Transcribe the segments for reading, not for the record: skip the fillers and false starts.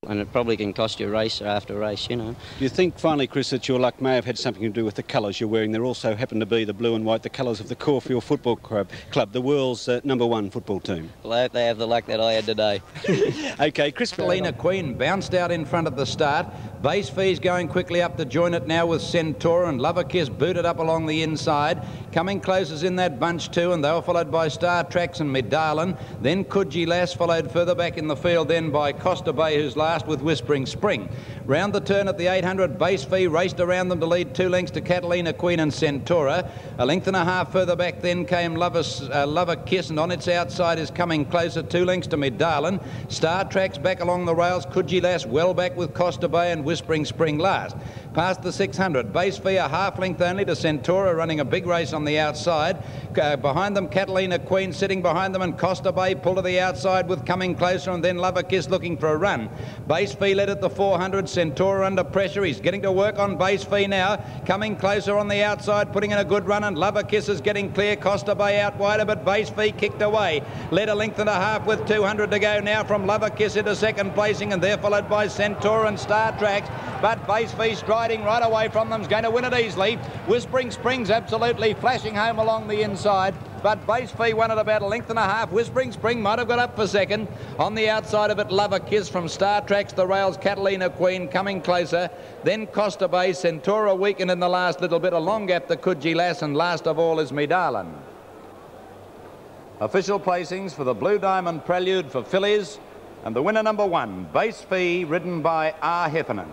and it probably can cost you race after race, you know. Do you think, finally, Chris, that your luck may have had something to do with the colours you're wearing? There also happen to be the blue and white, the colours of the Caulfield Football Club, the world's #1 football team. Well, I hope they have the luck that I had today. OK, Chris. Catalina Queen bounced out in front at the start. Base Fee's going quickly up to join it now with Centaur, and Lover Kiss booted up along the inside. Coming close is in that bunch too, and they were followed by Star Tracks and Medallion. Then Coogee Lass followed further back in the field then by Costa Bay, who's last with Whispering Spring. Round the turn at the 800, Base Fee raced around them to lead 2 lengths to Catalina Queen and Centaura. A length and a half further back then came Lover Kiss, and on its outside is coming closer 2 lengths to Medallion. Star Tracks back along the rails, Coogee Lass well back with Costa Bay and Whispering Spring last. Past the 600, Base Fee a half length only to Centaura, running a big race on the outside. Behind them, Catalina Queen sitting behind them, and Costa Bay pulled to the outside with Coming Closer, and then Lover Kiss looking for a run. Base Fee led at the 400, Centaura under pressure. He's getting to work on Base Fee now. Coming Closer on the outside, putting in a good run, and Lover Kiss is getting clear. Costa Bay out wider, but Base Fee kicked away. Led a length and a half with 200 to go now from Lover Kiss into second placing, and they're followed by Centaur and Star Tracks. But Base Fee striding right away from them is going to win it easily. Whispering Spring's absolutely flashing home along the inside, but Base Fee won it about a length and a half. Whispering Spring might have got up for second. On the outside of it, Lover Kiss from Star Tracks, the rails, Catalina Queen Coming Closer. Then Costa Bay, Centaura weakened in the last little bit. A long gap to Coogee Lass, and last of all is Medallion. Official placings for the Blue Diamond Prelude for fillies, and the winner #1, Base Fee, ridden by R. Heffernan.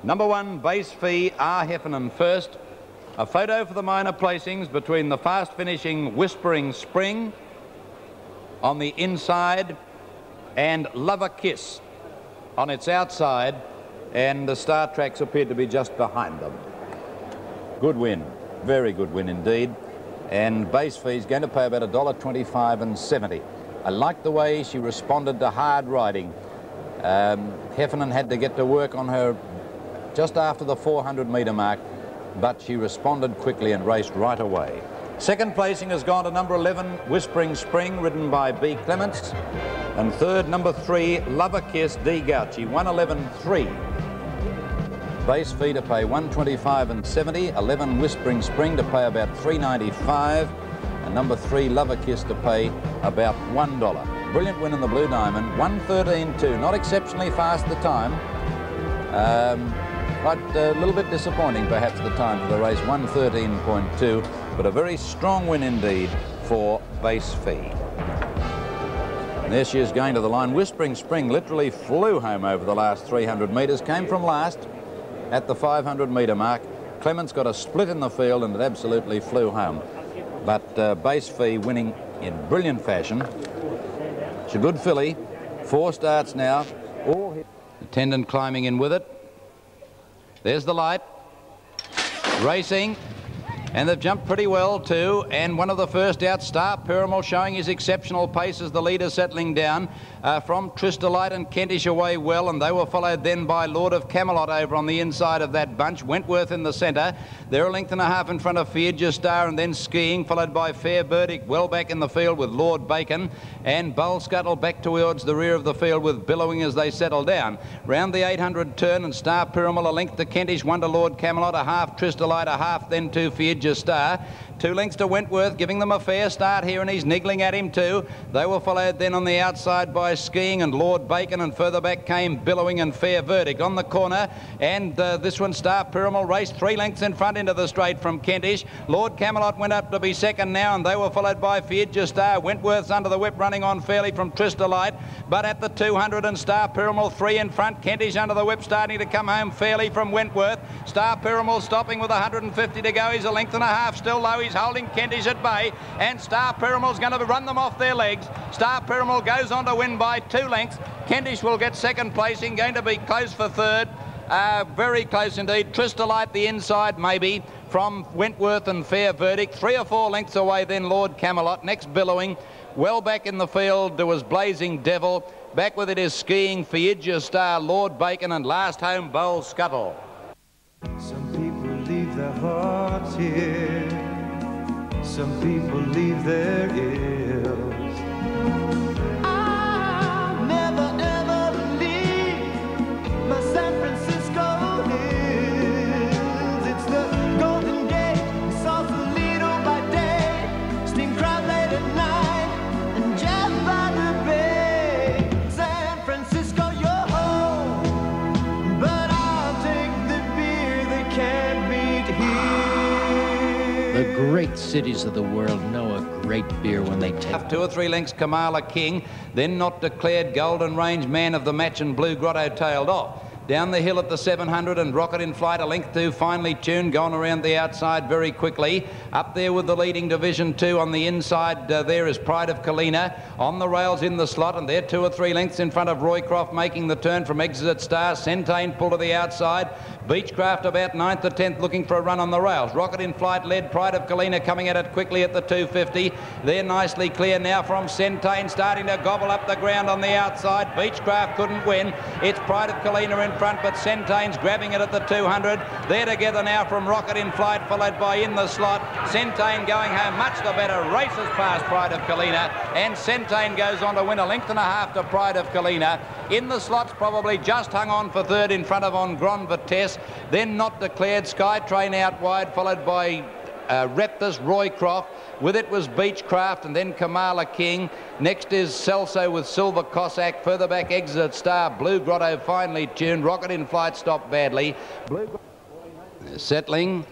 #1, Base Fee, R. Heffernan first. A photo for the minor placings between the fast finishing Whispering Spring on the inside and Lover Kiss on its outside, and the Star Tracks appeared to be just behind them. Good win, very good win indeed. And Base Fee is going to pay about $1.25.70. I like the way she responded to hard riding. Heffernan had to get to work on her just after the 400-metre mark, but she responded quickly and raced right away. Second placing has gone to #11, Whispering Spring, ridden by B. Clements. And third, #3, Lover Kiss, D. Gauchi, 111.3. Base Fee to pay $1.25.70, 11 Whispering Spring to pay about $3.95, and #3, Lover Kiss, to pay about $1. Brilliant win in the Blue Diamond, 1:13.2, not exceptionally fast at the time. Quite a little bit disappointing perhaps the time for the race, 1:13.2, but a very strong win indeed for Base Fee. And there she is going to the line. Whispering Spring literally flew home over the last 300 metres, came from last at the 500-metre mark. Clements got a split in the field and it absolutely flew home. But Base Fee winning in brilliant fashion. It's a good filly. 4 starts now. All hit. Attendant climbing in with it. There's the light. Racing. And they've jumped pretty well too, and one of the first out, Star Pyramid, showing his exceptional pace as the leader settling down from Tristolite and Kentish away well, and they were followed then by Lord of Camelot over on the inside of that bunch. Wentworth in the centre. They're a length and a half in front of Fiedja Star, and then Skiing, followed by Fair Verdict well back in the field with Lord Bacon, and Bull Scuttle back towards the rear of the field with Billowing as they settle down. Round the 800 turn, and Star Pyramid a length to Kentish, 1 to Lord Camelot, a half Tristolite, a half then to Fiedja Star. 2 lengths to Wentworth, giving them a fair start here, and he's niggling at him too. They were followed then on the outside by Skiing and Lord Bacon, and further back came Billowing and Fair Verdict on the corner. And this one, Star Pyramid, raced 3 lengths in front into the straight from Kentish. Lord Camelot went up to be second now, and they were followed by Fiedja Star. Wentworth's under the whip, running on fairly from Tristolite, but at the 200 and Star Pyramid 3 in front. Kentish under the whip, starting to come home fairly from Wentworth. Star Pyramid stopping with 150 to go. He's a length and a half still low. He's holding Kentish at bay, and Star Pyramid's going to run them off their legs. Star Pyramid goes on to win by 2 lengths. Kentish will get second placing, going to be close for third. Very close indeed. Tristolite the inside maybe from Wentworth and Fair Verdict. 3 or 4 lengths away then Lord Camelot. Next Billowing. Well back in the field there was Blazing Devil. Back with it is Skiing, Fiedja Star, Lord Bacon, and last home Bull Scuttle. Some people leave their hearts here. Some people leave their ills. I'll never ever leave great cities of the world know a great beer when they take. 2 or 3 lengths, Kamala King, then not declared Golden Range man of the match, and Blue Grotto tailed off. Down the hill at the 700 and Rocket in Flight, a length 2, finely tuned, gone around the outside very quickly. Up there with the leading Division 2 on the inside, there is Pride of Kalina. On the rails in the slot, and they're 2 or 3 lengths in front of Roycroft, making the turn from Exit Star. Centane pull to the outside. Beechcraft about 9th or 10th, looking for a run on the rails. Rocket in Flight led, Pride of Kalina coming at it quickly at the 250. They're nicely clear now from Centane, starting to gobble up the ground on the outside. Beechcraft couldn't win. It's Pride of Kalina in front, but Centane's grabbing it at the 200. They're together now from Rocket in Flight, followed by In the Slot. Centane going home much the better, races past Pride of Kalina, and Centane goes on to win a length and a half to Pride of Kalina. In the Slot's probably just hung on for third in front of On Grand Vitesse. Then not declared, Skytrain out wide, followed by Raptors, Roycroft. With it was Beechcraft, and then Kamala King. Next is Celso with Silver Cossack. Further back, Exit Star. Blue Grotto finely tuned. Rocket in Flight stopped badly. Settling.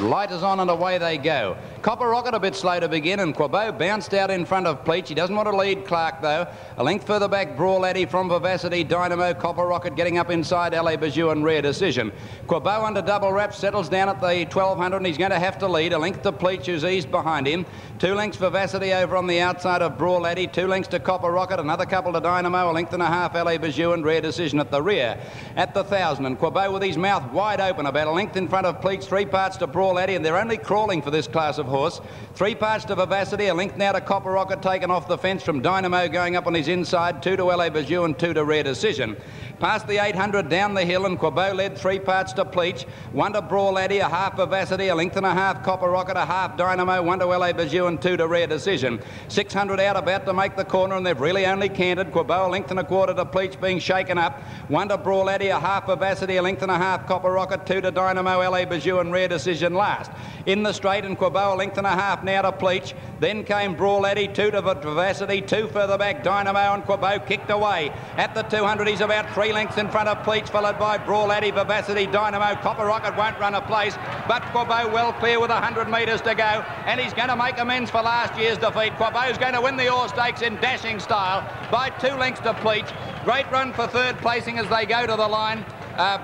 Light is on and away they go. Copper Rocket a bit slow to begin, and Quabo bounced out in front of Pleach. He doesn't want to lead Clark though. A length further back, Brawl Addy from Vivacity, Dynamo, Copper Rocket getting up inside LA Bijou and Rare Decision. Quabo under double wrap settles down at the 1200, and he's going to have to lead. A length to Pleach, who's eased behind him. 2 lengths Vivacity over on the outside of Brawl Addy. 2 lengths to Copper Rocket, another couple to Dynamo. A length and a half LA Bijou and Rare Decision at the rear. At the 1000, and Quabo with his mouth wide open, about a length in front of Pleach. 3 parts to Brawl Addy, and they're only crawling for this class of horse. 3 parts to Vivacity, a length now to Copper Rocket, taken off the fence from Dynamo going up on his inside. 2 to LA Bijou and 2 to Rare Decision. Past the 800 down the hill, and Quabo led 3 parts to Pleach. 1 to Brawl Addy, a half Vivacity, a length and a half Copper Rocket, a half Dynamo, 1 to LA Bijou and 2 to Rare Decision. 600 out, about to make the corner, and they've really only canted. Quabo a length and a quarter to Pleach, being shaken up. 1 to Brawl Addy, a half Vivacity, a length and a half Copper Rocket, 2 to Dynamo, LA Bijou and Rare Decision last. In the straight, and Quabo a length and a half now to Pleach. Then came Brawl Addy, 2 to Vivacity, 2 further back, Dynamo, and Quabo kicked away. At the 200, he's about 3 lengths in front of Pleach, followed by Brawl Addy, Vivacity, Dynamo. Copper Rocket won't run a place, but Quabo well clear with 100 metres to go, and he's going to make amends for last year's defeat. Quabo's going to win the Orr Stakes in dashing style by 2 lengths to Pleach. Great run for third placing as they go to the line.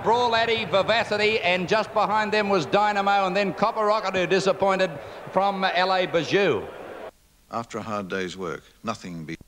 Brawl Addy, Vivacity, and just behind them was Dynamo, and then Copper Rocket, who disappointed from LA Bijou. After a hard day's work, nothing beats.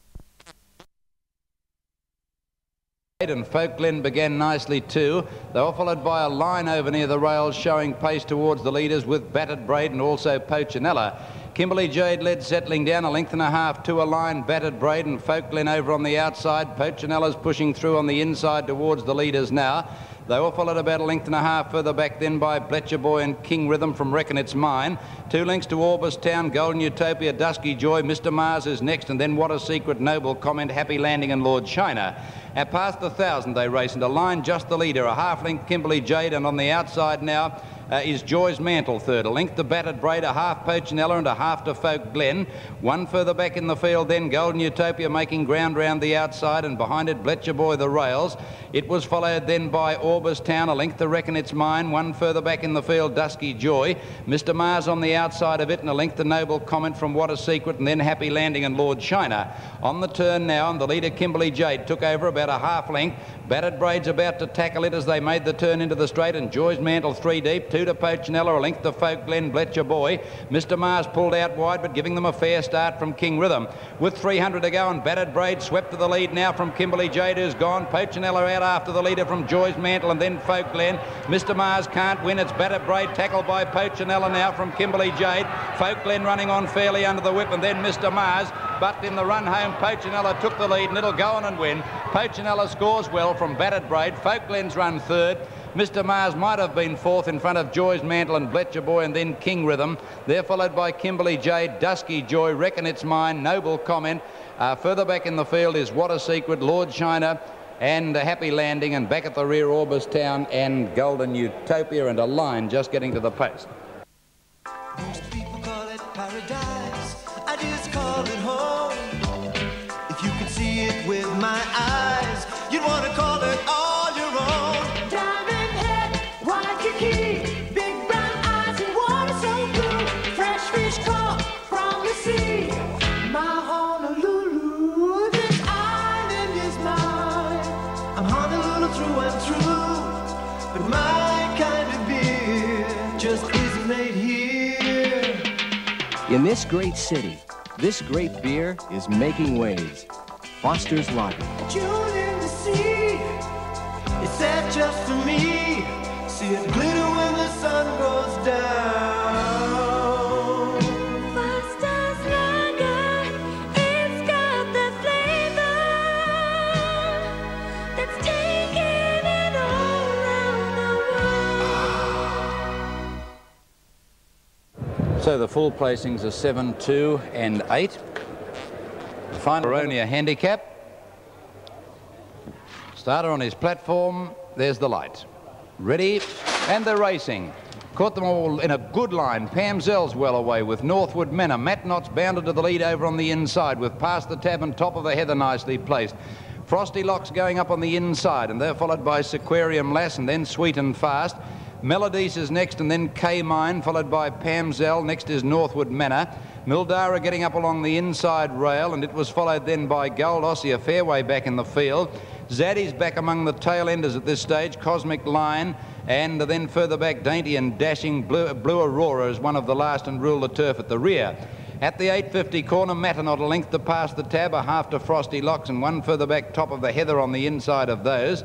And Folk Glen began nicely too. They were followed by a line over near the rails, showing pace towards the leaders with Battered Braid and also Pochinella. Kimberly Jade led, settling down a length and a half to a line. Battered Braid and Folk Glen over on the outside. Pochinella's pushing through on the inside towards the leaders now. They were followed about a length and a half further back then by Bletcher Boy and King Rhythm from Reckon It's Mine. 2 lengths to Orbis Town, Golden Utopia, Dusky Joy. Mr. Mars is next, and then What a Secret, Noble Comment, Happy Landing and Lord China. At past the 1000 they race, and a line just the leader, a half length Kimberly Jade, and on the outside now is Joy's Mantle third. A length to Battered Braid, a half Pochinella and a half to Folk Glen. 1 further back in the field then Golden Utopia making ground round the outside, and behind it Bletcher Boy the rails. It was followed then by Orbis Town, a length to Reckon It's Mine. 1 further back in the field Dusky Joy. Mr. Mars on the outside of it, and a length to Noble Comment from What a Secret, and then Happy Landing and Lord China. On the turn now, and the leader Kimberly Jade took over about a half length. Battered Braid's about to tackle it as they made the turn into the straight, and Joy's Mantle 3 deep. 2 to Pochinella, a length to Folk Glen, Bletcher Boy. Mr. Mars pulled out wide, but giving them a fair start from King Rhythm. With 300 to go, and Battered Braid swept to the lead now from Kimberly Jade, who's gone. Pochinella out after the leader from Joy's Mantle, and then Folk Glen. Mr. Mars can't win. It's Battered Braid tackled by Pochinella now from Kimberly Jade. Folk Glen running on fairly under the whip, and then Mr. Mars. But in the run home, Pochinella took the lead, and it'll go on and win. Pochinella scores well from Battered Braid. Folk Glen's run third. Mr. Mars might have been fourth in front of Joy's Mantle and Bletcher Boy, and then King Rhythm. They're followed by Kimberly Jade, Dusky Joy, Reckon It's Mine, Noble Comment. Further back in the field is What a Secret, Lord China, and a Happy Landing, and back at the rear Orbis Town and Golden Utopia, and a line just getting to the post. Most people call it paradise, I just call it home. If you could see it with my eyes, you'd want to call it all your own. Diamond head, white key, big brown eyes, and water so blue, fresh. through and through, but my kind of beer just isn't made here. In this great city, this great beer is making waves. Foster's Lager. Tune in to see, it's that just for me. See it glitter when the sun goes down. Foster's Lager, it's got the flavor that's taking it all around the world. So the full placings are 7, 2 and 8. The final Baronia handicap. Starter on his platform, there's the light. Ready, and they're racing. Caught them all in a good line. Pam Zell's well away with Northwood Manor. Matt Knott's bounded to the lead over on the inside with Past the Tab and Top of the Heather nicely placed. Frosty Locks going up on the inside, and they're followed by Sequarium Lass and then Sweet and Fast. Melodies is next, and then K-Mine, followed by Pam Zell. Next is Northwood Manor. Mildara getting up along the inside rail, and it was followed then by Gold Aussie, a fair way back in the field. Zaddy's back among the tail enders at this stage, Cosmic Line, and then further back Dainty and Dashing Blue Aurora is one of the last, and Rule the Turf at the rear. At the 850 corner, Matanot a length to Past the Tab, a half to Frosty Locks, and one further back Top of the Heather on the inside of those.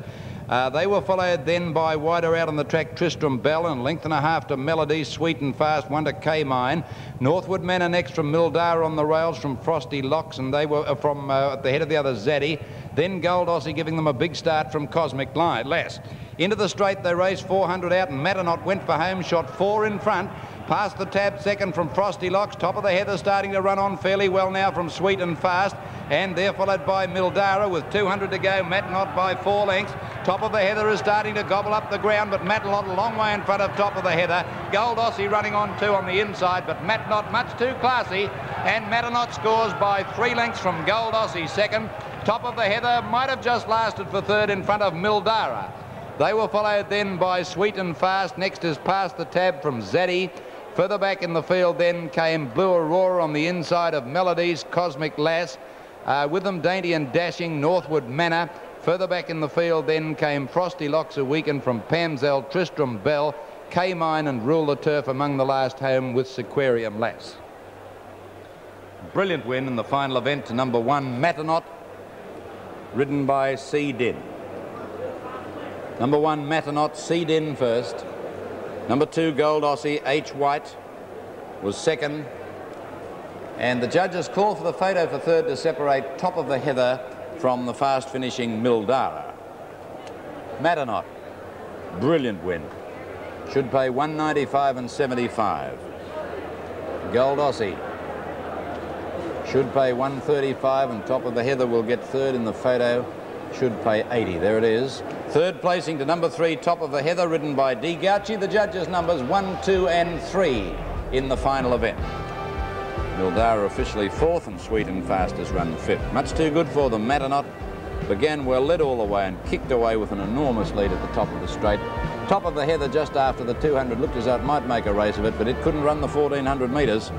They were followed then by wider out on the track Tristram Bell, and length and a half to Melody, Sweet and Fast, one to K-Mine. Northwood Manor next from Mildara on the rails from Frosty Locks, and they were from at the head of the other Zaddy. Then Gold Aussie giving them a big start from Cosmic Line. Lass. Into the straight they raced 400 out, and Matanot went for home, shot 4 in front. Past the Tab second from Frosty Locks. Top of the Heather starting to run on fairly well now from Sweet and Fast, and they're followed by Mildara with 200 to go. Matanot by 4 lengths. Top of the Heather is starting to gobble up the ground, but Matanot a long way in front of Top of the Heather. Gold Aussie running on 2 on the inside, but Matanot much too classy, and Matanot scores by 3 lengths from Gold Aussie second. Top of the Heather might have just lasted for third in front of Mildara. They were followed then by Sweet and Fast. Next is Past the Tab from Zaddy. Further back in the field then came Blue Aurora on the inside of Melodies, Cosmic Lass. With them Dainty and Dashing, Northwood Manor. Further back in the field then came Frosty Locks a weekend from Pamzell, Tristram Bell, K-Mine and Rule the Turf among the last home with Sequarium Lass. Brilliant win in the final event to number 1 Matanot, ridden by C. Din. Number 1 Matanot, C. Din first. Number 2 Gold Aussie, H. White was second. And the judges call for the photo for third to separate Top of the Heather from the fast finishing Mildara. Matanot, brilliant win. Should pay 195 and 75. Gold Aussie should pay 135, and Top of the Heather will get third in the photo. Should pay 80. There it is. Third placing to number 3 Top of the Heather, ridden by D. Gauci. The judges numbers 1, 2 and 3 in the final event. Mildara officially 4th, and Sweet and Fast has run 5th. Much too good for them. Matanot began well, led all the way and kicked away with an enormous lead at the top of the straight. Top of the Heather just after the 200 looked as though it might make a race of it, but it couldn't run the 1400 metres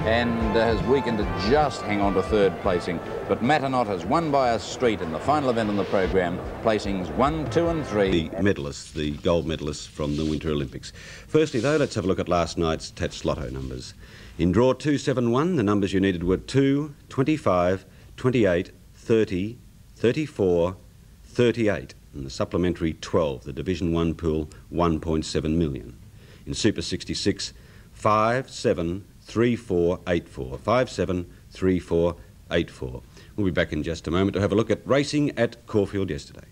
and has weakened to just hang on to third placing. But Matanot has won by a street in the final event on the programme, placings 1, 2 and 3. The medalists, the gold medalists from the Winter Olympics. Firstly though, let's have a look at last night's Tats Lotto numbers. In draw 271, the numbers you needed were 2, 25, 28, 30, 34, 38, and the supplementary 12, the Division 1 pool, 1.7 million. In Super 66, 5, 7, 3, 4, 8, 4. 5, 7, 3, 4, 8, 4. We'll be back in just a moment to have a look at racing at Caulfield yesterday.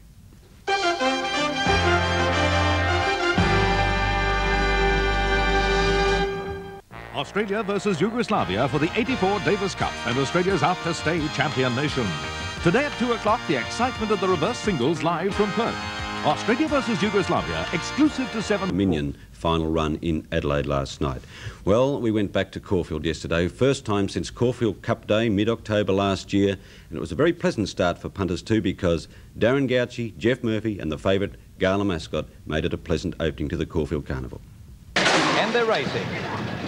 Australia versus Yugoslavia for the 84 Davis Cup and Australia's out-to-stay champion nation. Today at 2 o'clock, the excitement of the reverse singles live from Perth. Australia versus Yugoslavia, exclusive to 7. Minion final run in Adelaide last night. Well, we went back to Caulfield yesterday, first time since Caulfield Cup Day, mid-October last year, and it was a very pleasant start for punters too, because Darren Gauci, Jeff Murphy and the favourite Gala Mascot made it a pleasant opening to the Caulfield Carnival. And they're racing.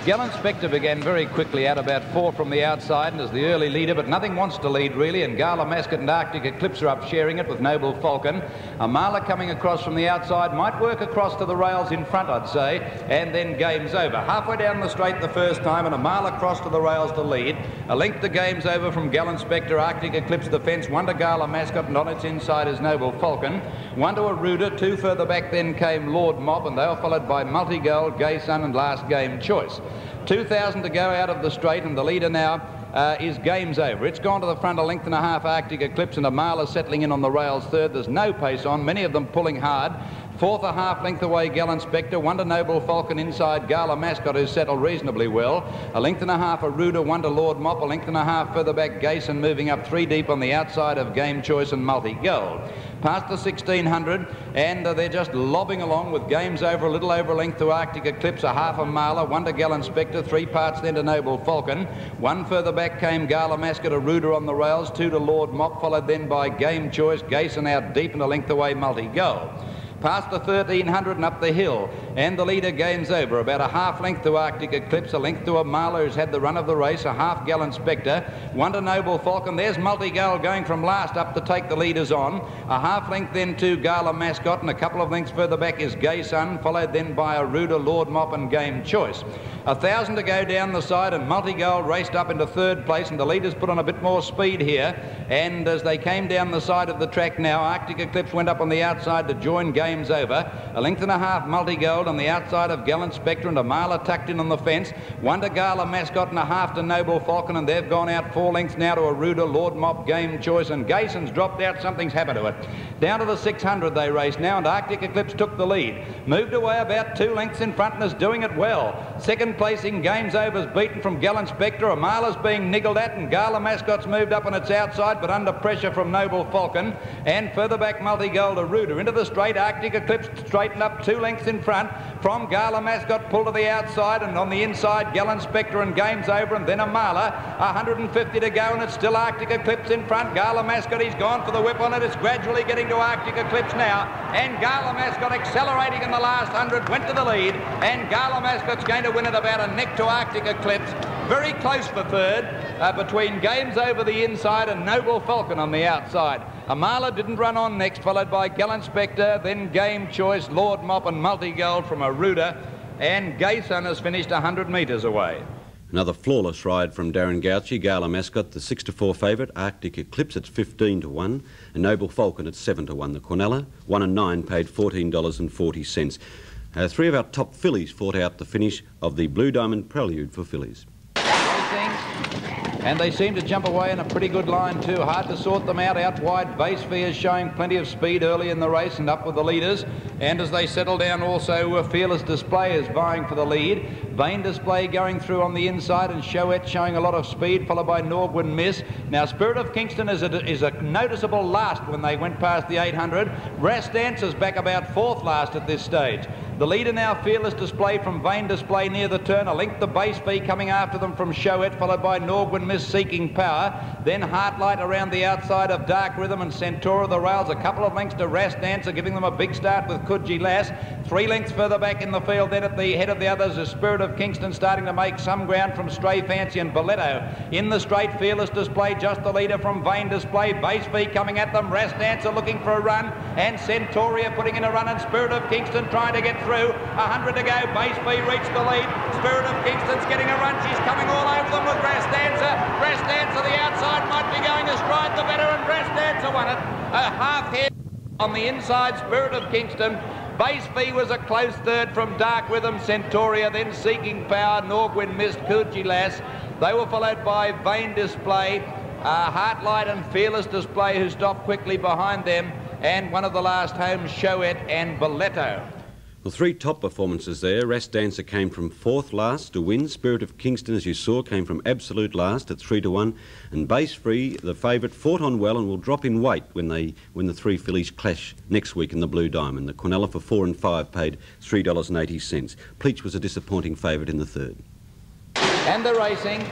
Gallant Spectre began very quickly out about 4 from the outside and is the early leader, but nothing wants to lead really, and Gala Mascot and Arctic Eclipse are up sharing it with Noble Falcon. Amala coming across from the outside, might work across to the rails in front, I'd say, and then game's over. Halfway down the straight the first time, and Amala crossed to the rails to lead. A length to game's over from Gallant Spectre, Arctic Eclipse the fence, 1 to Gala Mascot, and on its inside is Noble Falcon. 1 to Aruda, 2 further back then came Lord Mop, and they were followed by Multigold, Gay Sun, and Last Game Choice. 2,000 to go out of the straight, and the leader now is Game's Over. It's gone to the front, a length and a half, Arctic Eclipse, and Amala settling in on the rails third. There's no pace on, many of them pulling hard. Fourth, a half length away, Gallant Spectre. 1 to Noble Falcon inside, Gala Mascot, who's settled reasonably well. A length and a half, Aruda. 1 to Lord Mop. A length and a half further back, Gayson, moving up 3 deep on the outside of Game Choice and Multi-Gold. Past the 1600, and they're just lobbing along with Games Over, a little over a length to Arctic Eclipse, a half a miler. 1 to Gallant Spectre, 3 parts then to Noble Falcon. 1 further back came Gala Mascot, Aruda on the rails. 2 to Lord Mop, followed then by Game Choice, Gayson out deep and a length away, Multi-Gold. Past the 1300 and up the hill, and the leader Games Over, about a half length to Arctic Eclipse, a length to a miler who's had the run of the race, a half Gallant Spectre. 1 to Noble Falcon. There's Multi-Gold going from last up to take the leaders on. A half length then to Gala Mascot, and a couple of lengths further back is Gay Sun, followed then by Aruda, Lord Mop, and Game Choice. 1,000 to go down the side, and Multi-Gold raced up into third place, and the leaders put on a bit more speed here. And as they came down the side of the track now, Arctic Eclipse went up on the outside to join Games Over. A length and a half, Multi-Gold on the outside of Gallant Spectre, and a miler tucked in on the fence. 1 to Gala Mascot and a half to Noble Falcon, and they've gone out 4 lengths now to Aruda, Lord Mop, Game Choice, and Gayson's dropped out. Something's happened to it. Down to the 600 they race now, and Arctic Eclipse took the lead. Moved away about 2 lengths in front and is doing it well. Second placing Games Over's beaten from Gallant Spectre. A miler's being niggled at, and Gala Mascot's moved up on its outside, but under pressure from Noble Falcon. And further back, Multi-Gold, Aruda into the straight. Arctic Eclipse straightened up 2 lengths in front from Gala Mascot, pulled to the outside, and on the inside Gallant Spectre and Games Over, and then a miler. 150 to go, and it's still Arctic Eclipse in front. Gala Mascot, he's gone for the whip on it. It's gradually getting to Arctic Eclipse now, and Gala Mascot accelerating in the last 100 went to the lead, and Gala Mascot's going to win it about a neck to Arctic Eclipse. Very close for third between Games Over the inside and Noble Falcon on the outside. Amala didn't run on next, followed by Gallant Spectre, then Game Choice, Lord Mop, and Multi-Gold from Aruda, and Gayson has finished 100 metres away. Another flawless ride from Darren Gauci. Gala Mascot, the 6 to 4 favourite. Arctic Eclipse, it's 15 to 1. And Noble Falcon at 7 to 1. The Cornella, 1 and 9, paid $14.40. 3 of our top fillies fought out the finish of the Blue Diamond Prelude for fillies. And they seem to jump away in a pretty good line too. Hard to sort them out wide. Base Fee is showing plenty of speed early in the race and up with the leaders. And as they settle down also, Fearless Display is vying for the lead. Vain Display going through on the inside, and Chouette showing a lot of speed, followed by Norgwin Miss. Now Spirit of Kingston is a noticeable last when they went past the 800. Brass Dancer's back about 4th last at this stage. The leader now, Fearless Display from Vain Display near the turn. A length to Base Fee coming after them from Chouette, followed by Norgwin Miss Seeking Power. Then Heartlight around the outside of Dark Rhythm and Centaur of the rails. A couple of lengths to Ras Dancer, giving them a big start with Coogee Lass. 3 lengths further back in the field. Then at the head of the others is Spirit of Kingston, starting to make some ground from Stray Fancy and Boletto. In the straight, Fearless Display, just the leader from Vain Display. Base Fee coming at them. Ras Dancer looking for a run, and Centauria putting in a run, and Spirit of Kingston trying to get through. 100 to go. Base Fee reached the lead. Spirit of Kingston's getting a run. She's coming all over them with Ras Dancer. Ras Dancer the outside might be going astride the better, and Ras Dancer won it. A half head on the inside, Spirit of Kingston. Base Fee was a close third from Dark Rhythm, Centauria, then Seeking Power, Norgwin Mist, Coogee Lass. They were followed by Vain Display, Heartlight and Fearless Display, who stopped quickly behind them, and one of the last homes, Chouette and Boletto. Well, 3 top performances there. Ras Dancer came from 4th last to win. Spirit of Kingston, as you saw, came from absolute last at 3 to 1. And Base Free, the favourite, fought on well and will drop in weight when the 3 fillies clash next week in the Blue Diamond. The Cornella for 4 and 5 paid $3.80. Pleach was a disappointing favourite in the 3rd. And the racing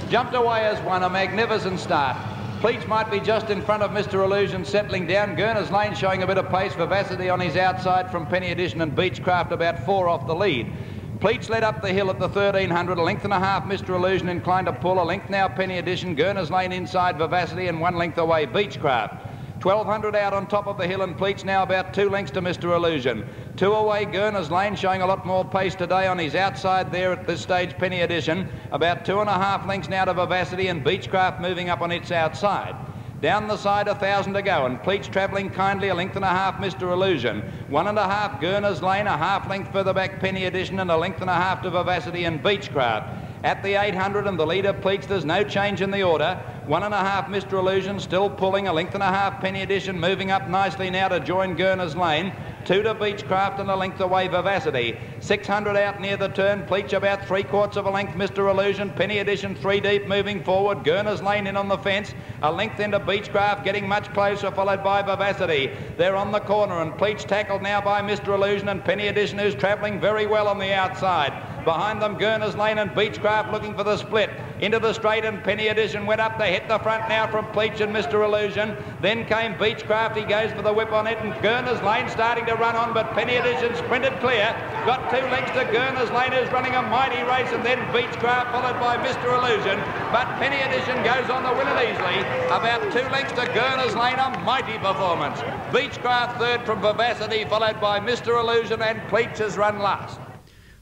jumped away as one, a magnificent start. Pleach might be just in front of Mr. Illusion, settling down. Gurner's Lane showing a bit of pace. Vivacity on his outside from Penny Edition, and Beechcraft about 4 off the lead. Pleats led up the hill at the 1300, a length and a half Mr. Illusion inclined to pull, a length now Penny Edition, Gurner's Lane inside Vivacity, and 1 length away Beechcraft. 1200 out on top of the hill, and Pleats now about 2 lengths to Mr. Illusion. 2 away Gurner's Lane, showing a lot more pace today on his outside there at this stage, Penny Edition. About 2.5 lengths now to Vivacity, and Beechcraft moving up on its outside. Down the side, 1,000 to go, and Pleats travelling kindly, a length and a half Mr. Illusion. 1.5 Gurner's Lane, a half length further back Penny Edition, and a length and a half to Vivacity and Beechcraft. At the 800 and the leader Pleats, there's no change in the order. 1.5 Mr. Illusion still pulling, a length and a half Penny Edition moving up nicely now to join Gurner's Lane. 2 to Beechcraft and a length away Vivacity. 600 out near the turn, Pleats about 3/4 of a length Mr. Illusion. Penny Edition 3 deep moving forward. Gurner's Lane in on the fence. A length into Beechcraft, getting much closer, followed by Vivacity. They're on the corner, and Pleats tackled now by Mr. Illusion and Penny Edition, who's travelling very well on the outside. Behind them, Gurner's Lane and Beechcraft looking for the split. Into the straight, and Penny Edition went up. They hit the front now from Pleats and Mr. Illusion. Then came Beechcraft. He goes for the whip on it, and Gurner's Lane starting to run on, but Penny Edition sprinted clear. Got 2 lengths to Gurner's Lane, who's running a mighty race, and then Beechcraft followed by Mr. Illusion. But Penny Edition goes on to win it easily. About 2 lengths to Gurner's Lane, a mighty performance. Beechcraft third from Vivacity, followed by Mr. Illusion, and Pleats has run last.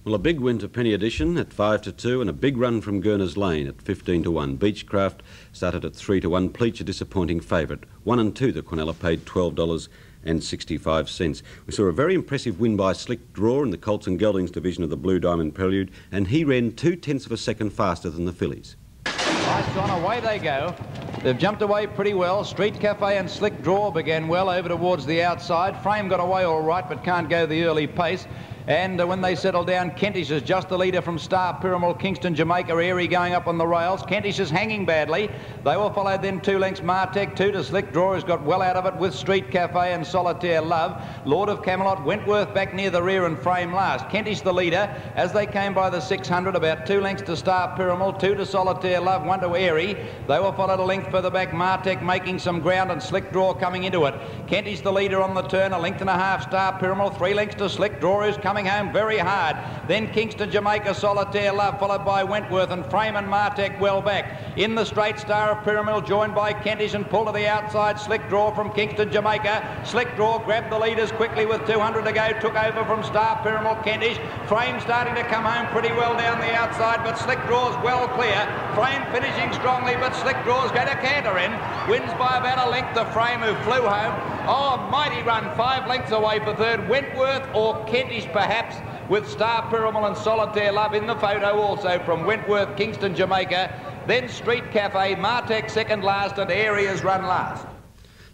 Well, a big win to Penny Edition at 5-2, and a big run from Gurner's Lane at 15-1. Beechcraft started at 3-1. Pleats a disappointing favourite. 1 and 2, the Quinella paid $12.65. We saw a very impressive win by Slick Draw in the Colts and Geldings division of the Blue Diamond Prelude, and he ran 0.2 of a second faster than the fillies. Lights on, away they go. They've jumped away pretty well. Street Cafe and Slick Draw began well over towards the outside. Frame got away all right, but can't go the early pace. And when they settle down, Kentish is just the leader from Star Pyramid, Kingston, Jamaica, Airy going up on the rails. Kentish is hanging badly. They will follow then 2 lengths Martech, 2 to Slick Draw, who's got well out of it with Street Cafe and Solitaire Love. Lord of Camelot, Wentworth back near the rear and Frame last. Kentish the leader as they came by the 600, about 2 lengths to Star Pyramid, 2 to Solitaire Love, 1 to Airy. They will follow a length further back, Martech making some ground, and Slick Draw coming into it. Kentish the leader on the turn, a length and a half Star Pyramid, 3 lengths to Slick Draw, who's coming home very hard. Then Kingston, Jamaica, Solitaire Love, followed by Wentworth, and Frame and Martech well back. In the straight, Star of Pyramid joined by Kentish and pulled to the outside. Slick Draw from Kingston, Jamaica. Slick Draw grabbed the leaders quickly with 200 to go, took over from Star Pyramid, Kentish. Frame starting to come home pretty well down the outside, but Slick Draw's well clear. Frame finishing strongly, but Slick Draw's going to canter in. Wins by about a length to Frame, who flew home. Oh, mighty run, 5 lengths away for third. Wentworth or Kentish perhaps, with Star Pyramid and Solitaire Love in the photo also from Wentworth, Kingston, Jamaica. Then Street Cafe, Martech second last, and Areas run last.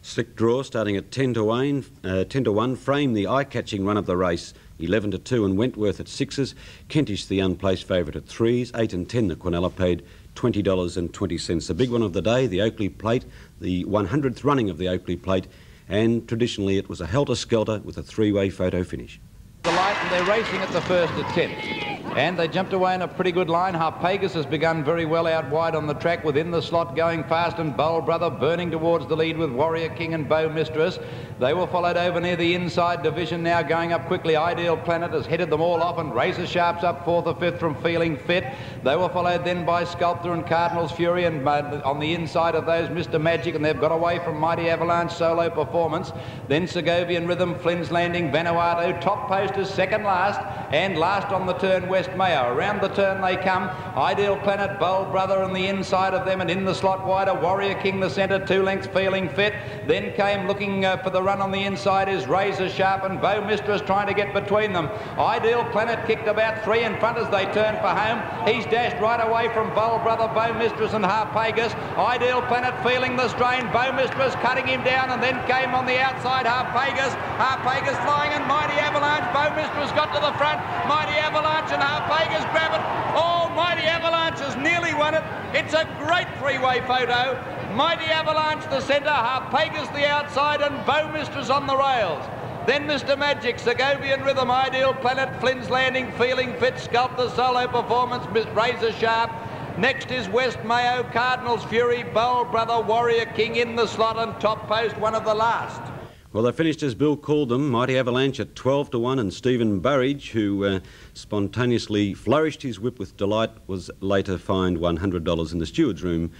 Slick Draw starting at 10-1. Frame the eye-catching run of the race, 11-2, and Wentworth at 6s. Kentish the unplaced favourite at 3s. 8 and 10, the Quinella paid $20.20. The big one of the day, the Oakley Plate, the 100th running of the Oakley Plate, and traditionally it was a helter-skelter with a 3-way photo finish. The light, and they're racing at the first attempt, and they jumped away in a pretty good line. Harpagus has begun very well out wide on the track, within the slot going fast, and Bowl Brother burning towards the lead with Warrior King and Bow Mistress. They were followed over near the inside division, now going up quickly. Ideal Planet has headed them all off, and Razor Sharp's up 4th or 5th from Feeling Fit. They were followed then by Sculptor and Cardinal's Fury, and on the inside of those Mr. Magic, and they've got away from Mighty Avalanche Solo Performance. Then Segovian Rhythm, Flynn's Landing, Vanuatu, top post is second last, and last on the turn West Mayo. Around the turn they come. Ideal Planet, Bowl Brother on the inside of them, and in the slot wider Warrior King the centre, 2 lengths Feeling Fit. Then came looking for the run on the inside is Razor Sharp, and Bow Mistress trying to get between them. Ideal Planet kicked about 3 in front as they turned for home. He's dashed right away from Bowl Brother, Bow Mistress and Harpagus. Ideal Planet feeling the strain, Bow Mistress cutting him down, and then came on the outside Harpagus. Harpagus flying, and Mighty Avalanche. Bow Mistress got to the front. Mighty Avalanche and Harpagus grab it. Oh, Mighty Avalanche has nearly won it. It's a great 3-way photo. Mighty Avalanche the centre, Harpagus the outside, and Bow Mistress on the rails. Then Mr. Magic, Segovian Rhythm, Ideal Planet, Flynn's Landing, Feeling Fit, Sculptor Solo Performance, Razor Sharp. Next is West Mayo, Cardinal's Fury, Bowl Brother, Warrior King in the slot, and top post, one of the last. Well, they finished as Bill called them, Mighty Avalanche at 12 to 1, and Stephen Burridge, who spontaneously flourished his whip with delight, was later fined $100 in the steward's room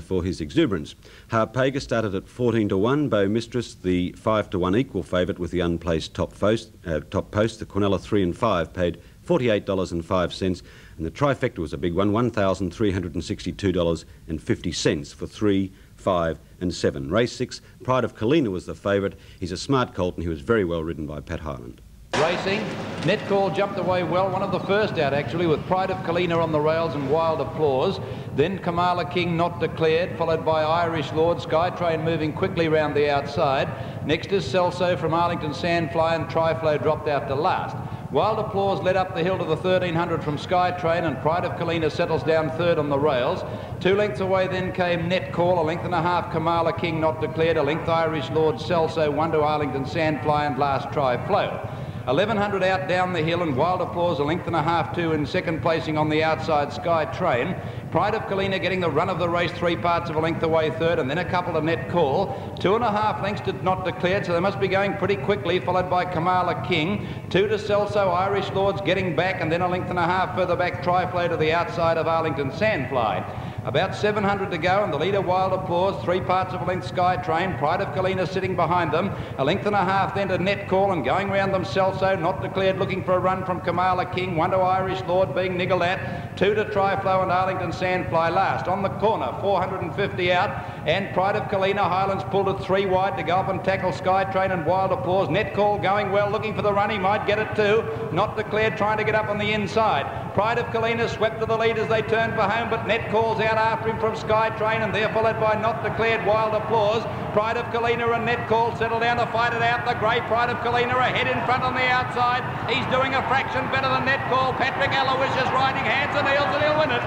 for his exuberance. Harpega started at 14 to 1, Bow Mistress, the 5 to 1 equal favourite with the unplaced top post. The Quinella 3 and 5 paid $48.05, and the trifecta was a big one, $1,362.50 for 3, 5 and 7. Race 6, Pride of Kalina was the favourite. He's a smart colt and he was very well ridden by Pat Hyland. Racing, Netcall jumped away well, one of the first out actually, with Pride of Kalina on the rails and Wild Applause. Then Kamala King Not Declared, followed by Irish Lord, Skytrain moving quickly round the outside. Next is Celso from Arlington Sandfly, and Triflow dropped out to last. Wild Applause led up the hill to the 1300 from Skytrain, and Pride of Kalina settles down third on the rails. 2 lengths away then came Netcall, a length and a half Kamala King Not Declared, a length Irish Lord, Celso, 1 to Arlington Sandfly, and last Triflow. 1100 out down the hill, and Wild Applause a length and a half, 2 in second placing on the outside Skytrain. Pride of Kalina getting the run of the race, 3 parts of a length away third, and then a couple to Netcall. 2.5 lengths to Not Declared, so they must be going pretty quickly, followed by Kamala King. 2 to Celso, Irish Lords getting back, and then a length and a half further back Triflow to the outside of Arlington Sandfly. About 700 to go, and the leader Wild Applause, 3 parts of a length Skytrain. Pride of Kalina sitting behind them. A length and a half then to Netcall, and going round them Celso, Not Declared, looking for a run from Kamala King. 1 to Irish Lord being niggled at. 2 to Triflow and Arlington Sandfly last. On the corner, 450 out, and Pride of Kalina, Highlands pulled it 3 wide to go up and tackle Skytrain and Wild Applause. Netcall going well, looking for the run, he might get it too. Not Declared trying to get up on the inside. Pride of Kalina swept to the lead as they turned for home, but Netcall's out after him from Skytrain, and they're followed by Not Declared, Wild Applause. Pride of Kalina and Netcall settle down to fight it out. The grey Pride of Kalina ahead in front on the outside. He's doing a fraction better than Netcall. Patrick Aloysius riding hands and heels, and he'll win it.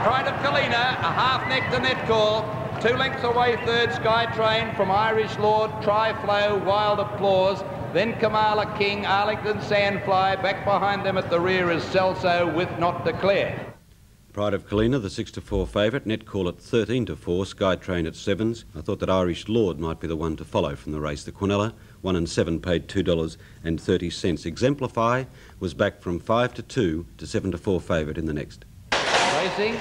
Pride of Kalina, a half neck to Netcall. 2 lengths away third Skytrain from Irish Lord, Triflow, Wild Applause. Then Kamala King, Arlington Sandfly. Back behind them at the rear is Celso with Not Declared. Pride of Kalina, the 6 to 4 favourite. Netcall at 13 to 4. Skytrain at 7s. I thought that Irish Lord might be the one to follow from the race. The Quinella, 1 and 7, paid $2.30. Exemplify was back from 5 to 2 to 7 to 4 favourite in the next. Racing,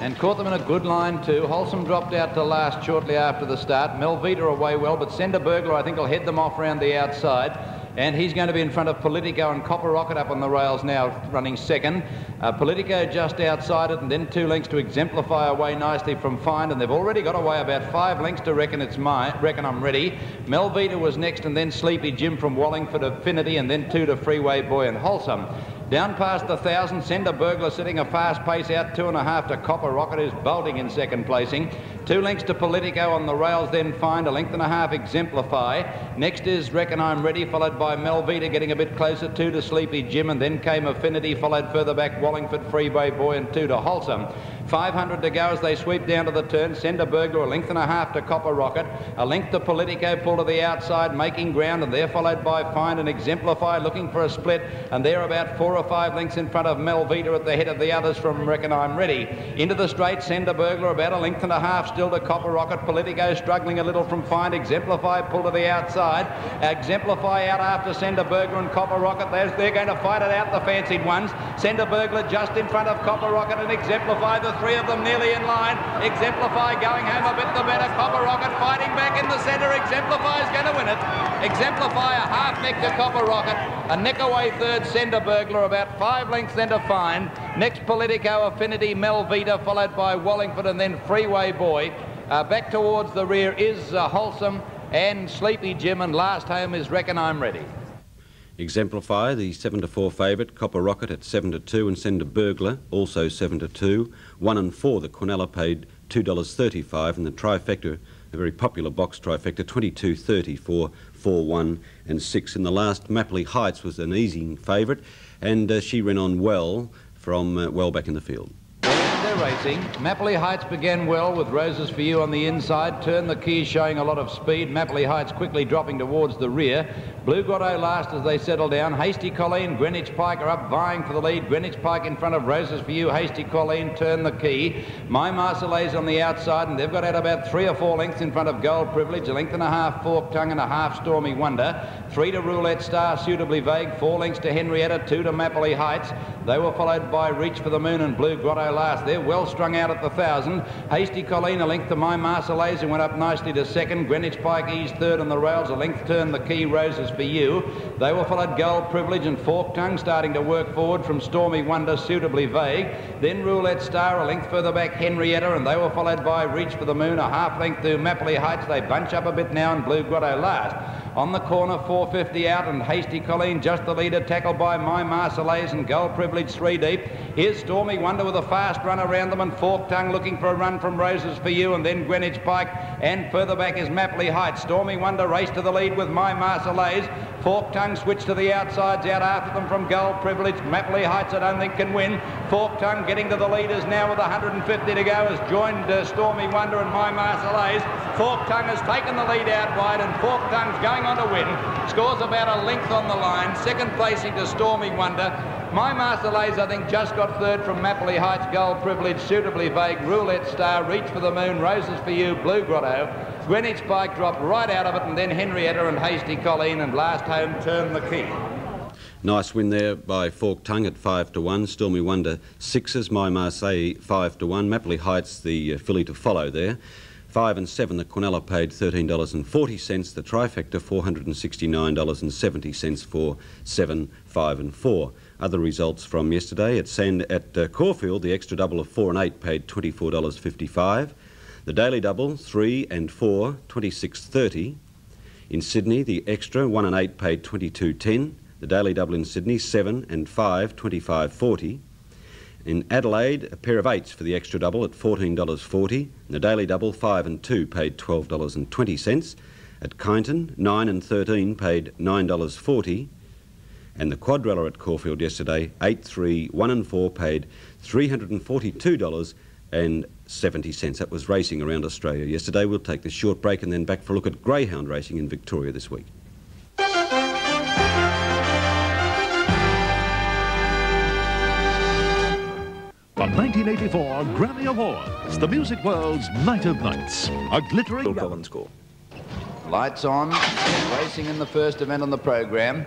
and caught them in a good line too. Wholesome dropped out to last shortly after the start. Melvita away well, but Sender Burglar I think will head them off round the outside. And he's going to be in front of Politico, and Copper Rocket up on the rails now running second. Politico just outside it, and then 2 lengths to Exemplify away nicely from Find, and they've already got away about 5 lengths to Reckon I'm Ready. Melvita was next, and then Sleepy Jim from Wallingford Affinity, and then 2 to Freeway Boy and Wholesome. Down past the 1,000, Sender Burglar sitting a fast pace out, 2.5 to Copper Rocket, who's bolting in second placing. 2 lengths to Politico on the rails, then Find, a length and a half Exemplify. Next is Reckon I'm Ready, followed by Melvita getting a bit closer, 2 to Sleepy Jim, and then came Affinity, followed further back Wallingford, Freeway Boy, and 2 to Wholesome. 500 to go as they sweep down to the turn. Sender Burglar a length and a half to Copper Rocket, a length to Politico, pull to the outside, making ground, and they're followed by Find and Exemplify, looking for a split, and they're about 4 or 5 lengths in front of Melvita at the head of the others from Reckon I'm Ready. Into the straight, Sender Burglar about a length and a half still to Copper Rocket. Politico struggling a little from Find. Exemplify pull to the outside. Exemplify out after Sender Burglar and Copper Rocket. They're going to fight it out, the fancied ones. Sender Burglar just in front of Copper Rocket and Exemplify, the 3 of them nearly in line. Exemplify going home a bit the better. Copper Rocket fighting back in the centre. Exemplify is going to win it. Exemplify a half neck to Copper Rocket, a neck away third Sender Burglar, about 5 lengths then to Find. Next Politico, Affinity, Melvita, followed by Wallingford, and then Freeway Boy. Back towards the rear is Wholesome and Sleepy Jim, and last home is Reckon I'm Ready. Exemplify, the 7 to 4 favourite. Copper Rocket at 7 to 2, and Sender Burglar also 7 to 2. 1 and 4, the Quinella paid $2.35, and the trifecta, a very popular box trifecta, $22.30 for 4, 1 and 6. In the last, Mapley Heights was an easy favourite, and she ran on well from well back in the field. they're racing. Mapley Heights began well with Roses for You on the inside. Turn the Key showing a lot of speed. Mapley Heights quickly dropping towards the rear. Blue Grotto last as they settle down. Hasty Colleen, Greenwich Pike are up vying for the lead. Greenwich Pike in front of Roses for You. Hasty Colleen, Turn the Key. My Marseillaise on the outside, and they've got out about 3 or 4 lengths in front of Gold Privilege. A length and a half Fork Tongue and a half Stormy Wonder. 3 to Roulette Star, Suitably Vague. 4 lengths to Henrietta, 2 to Mapley Heights. They were followed by Reach for the Moon and Blue Grotto last. They're well strung out at the 1,000. Hasty Colleen, a length to My Marseillaise, who went up nicely to second. Greenwich Pike eased third on the rails. A length Turn the Key, Roses for You. They were followed Gold Privilege and Fork Tongue, starting to work forward from Stormy Wonder, Suitably Vague. Then Roulette Star, a length further back Henrietta, and they were followed by Reach for the Moon, a half length to Mapley Heights. They bunch up a bit now, and Blue Grotto last. On the corner, 450 out, and Hasty Colleen just the leader, tackled by My Marseillaise and Gold Privilege 3 deep. Here's Stormy Wonder with a fast run around them, and Fork Tongue looking for a run from Roses for You, and then Greenwich Pike, and further back is Mapley Heights. Stormy Wonder raced to the lead with My Marseillaise. Fork Tongue switched to the outsides, out after them from Gold Privilege. Mapley Heights I don't think can win. Fork Tongue getting to the leaders now with 150 to go, has joined Stormy Wonder and My Marseillaise. Fork Tongue has taken the lead out wide, and Fork Tongue's going on to win. Scores about a length on the line. Second placing to Stormy Wonder. My Marseillaise, I think, just got third from Mapley Heights, Gold Privilege, Suitably Vague, Roulette Star, Reach for the Moon, Roses for You, Blue Grotto. Greenwich Pike dropped right out of it, and then Henrietta and Hasty Colleen, and last home Turn the Key. Nice win there by Fork Tongue at 5 to 1. Stormy Wonder 6s. My Marseille 5 to 1. Mapley Heights the filly to follow there. 5 and 7, the Quinella paid $13.40. The trifecta $469.70 for 7, 5 and 4. Other results from yesterday at Caulfield, the extra double of 4 and 8 paid $24.55. The daily double 3 and 4 $26.30. In Sydney, the extra 1 and 8 paid $22.10. The daily double in Sydney 7 and 5 $25.40. In Adelaide, a pair of 8s for the extra double at $14.40. The daily double 5 and 2 paid $12.20. At Kyneton, 9 and 13 paid $9.40. And the quadrella at Caulfield yesterday, 8, 3, 1 and 4 paid $342.70. That was racing around Australia yesterday. We'll take this short break and then back for a look at greyhound racing in Victoria this week. The 1984 Grammy Awards, the music world's night of nights. A glittering... Collins score. Lights on, racing in the first event on the program.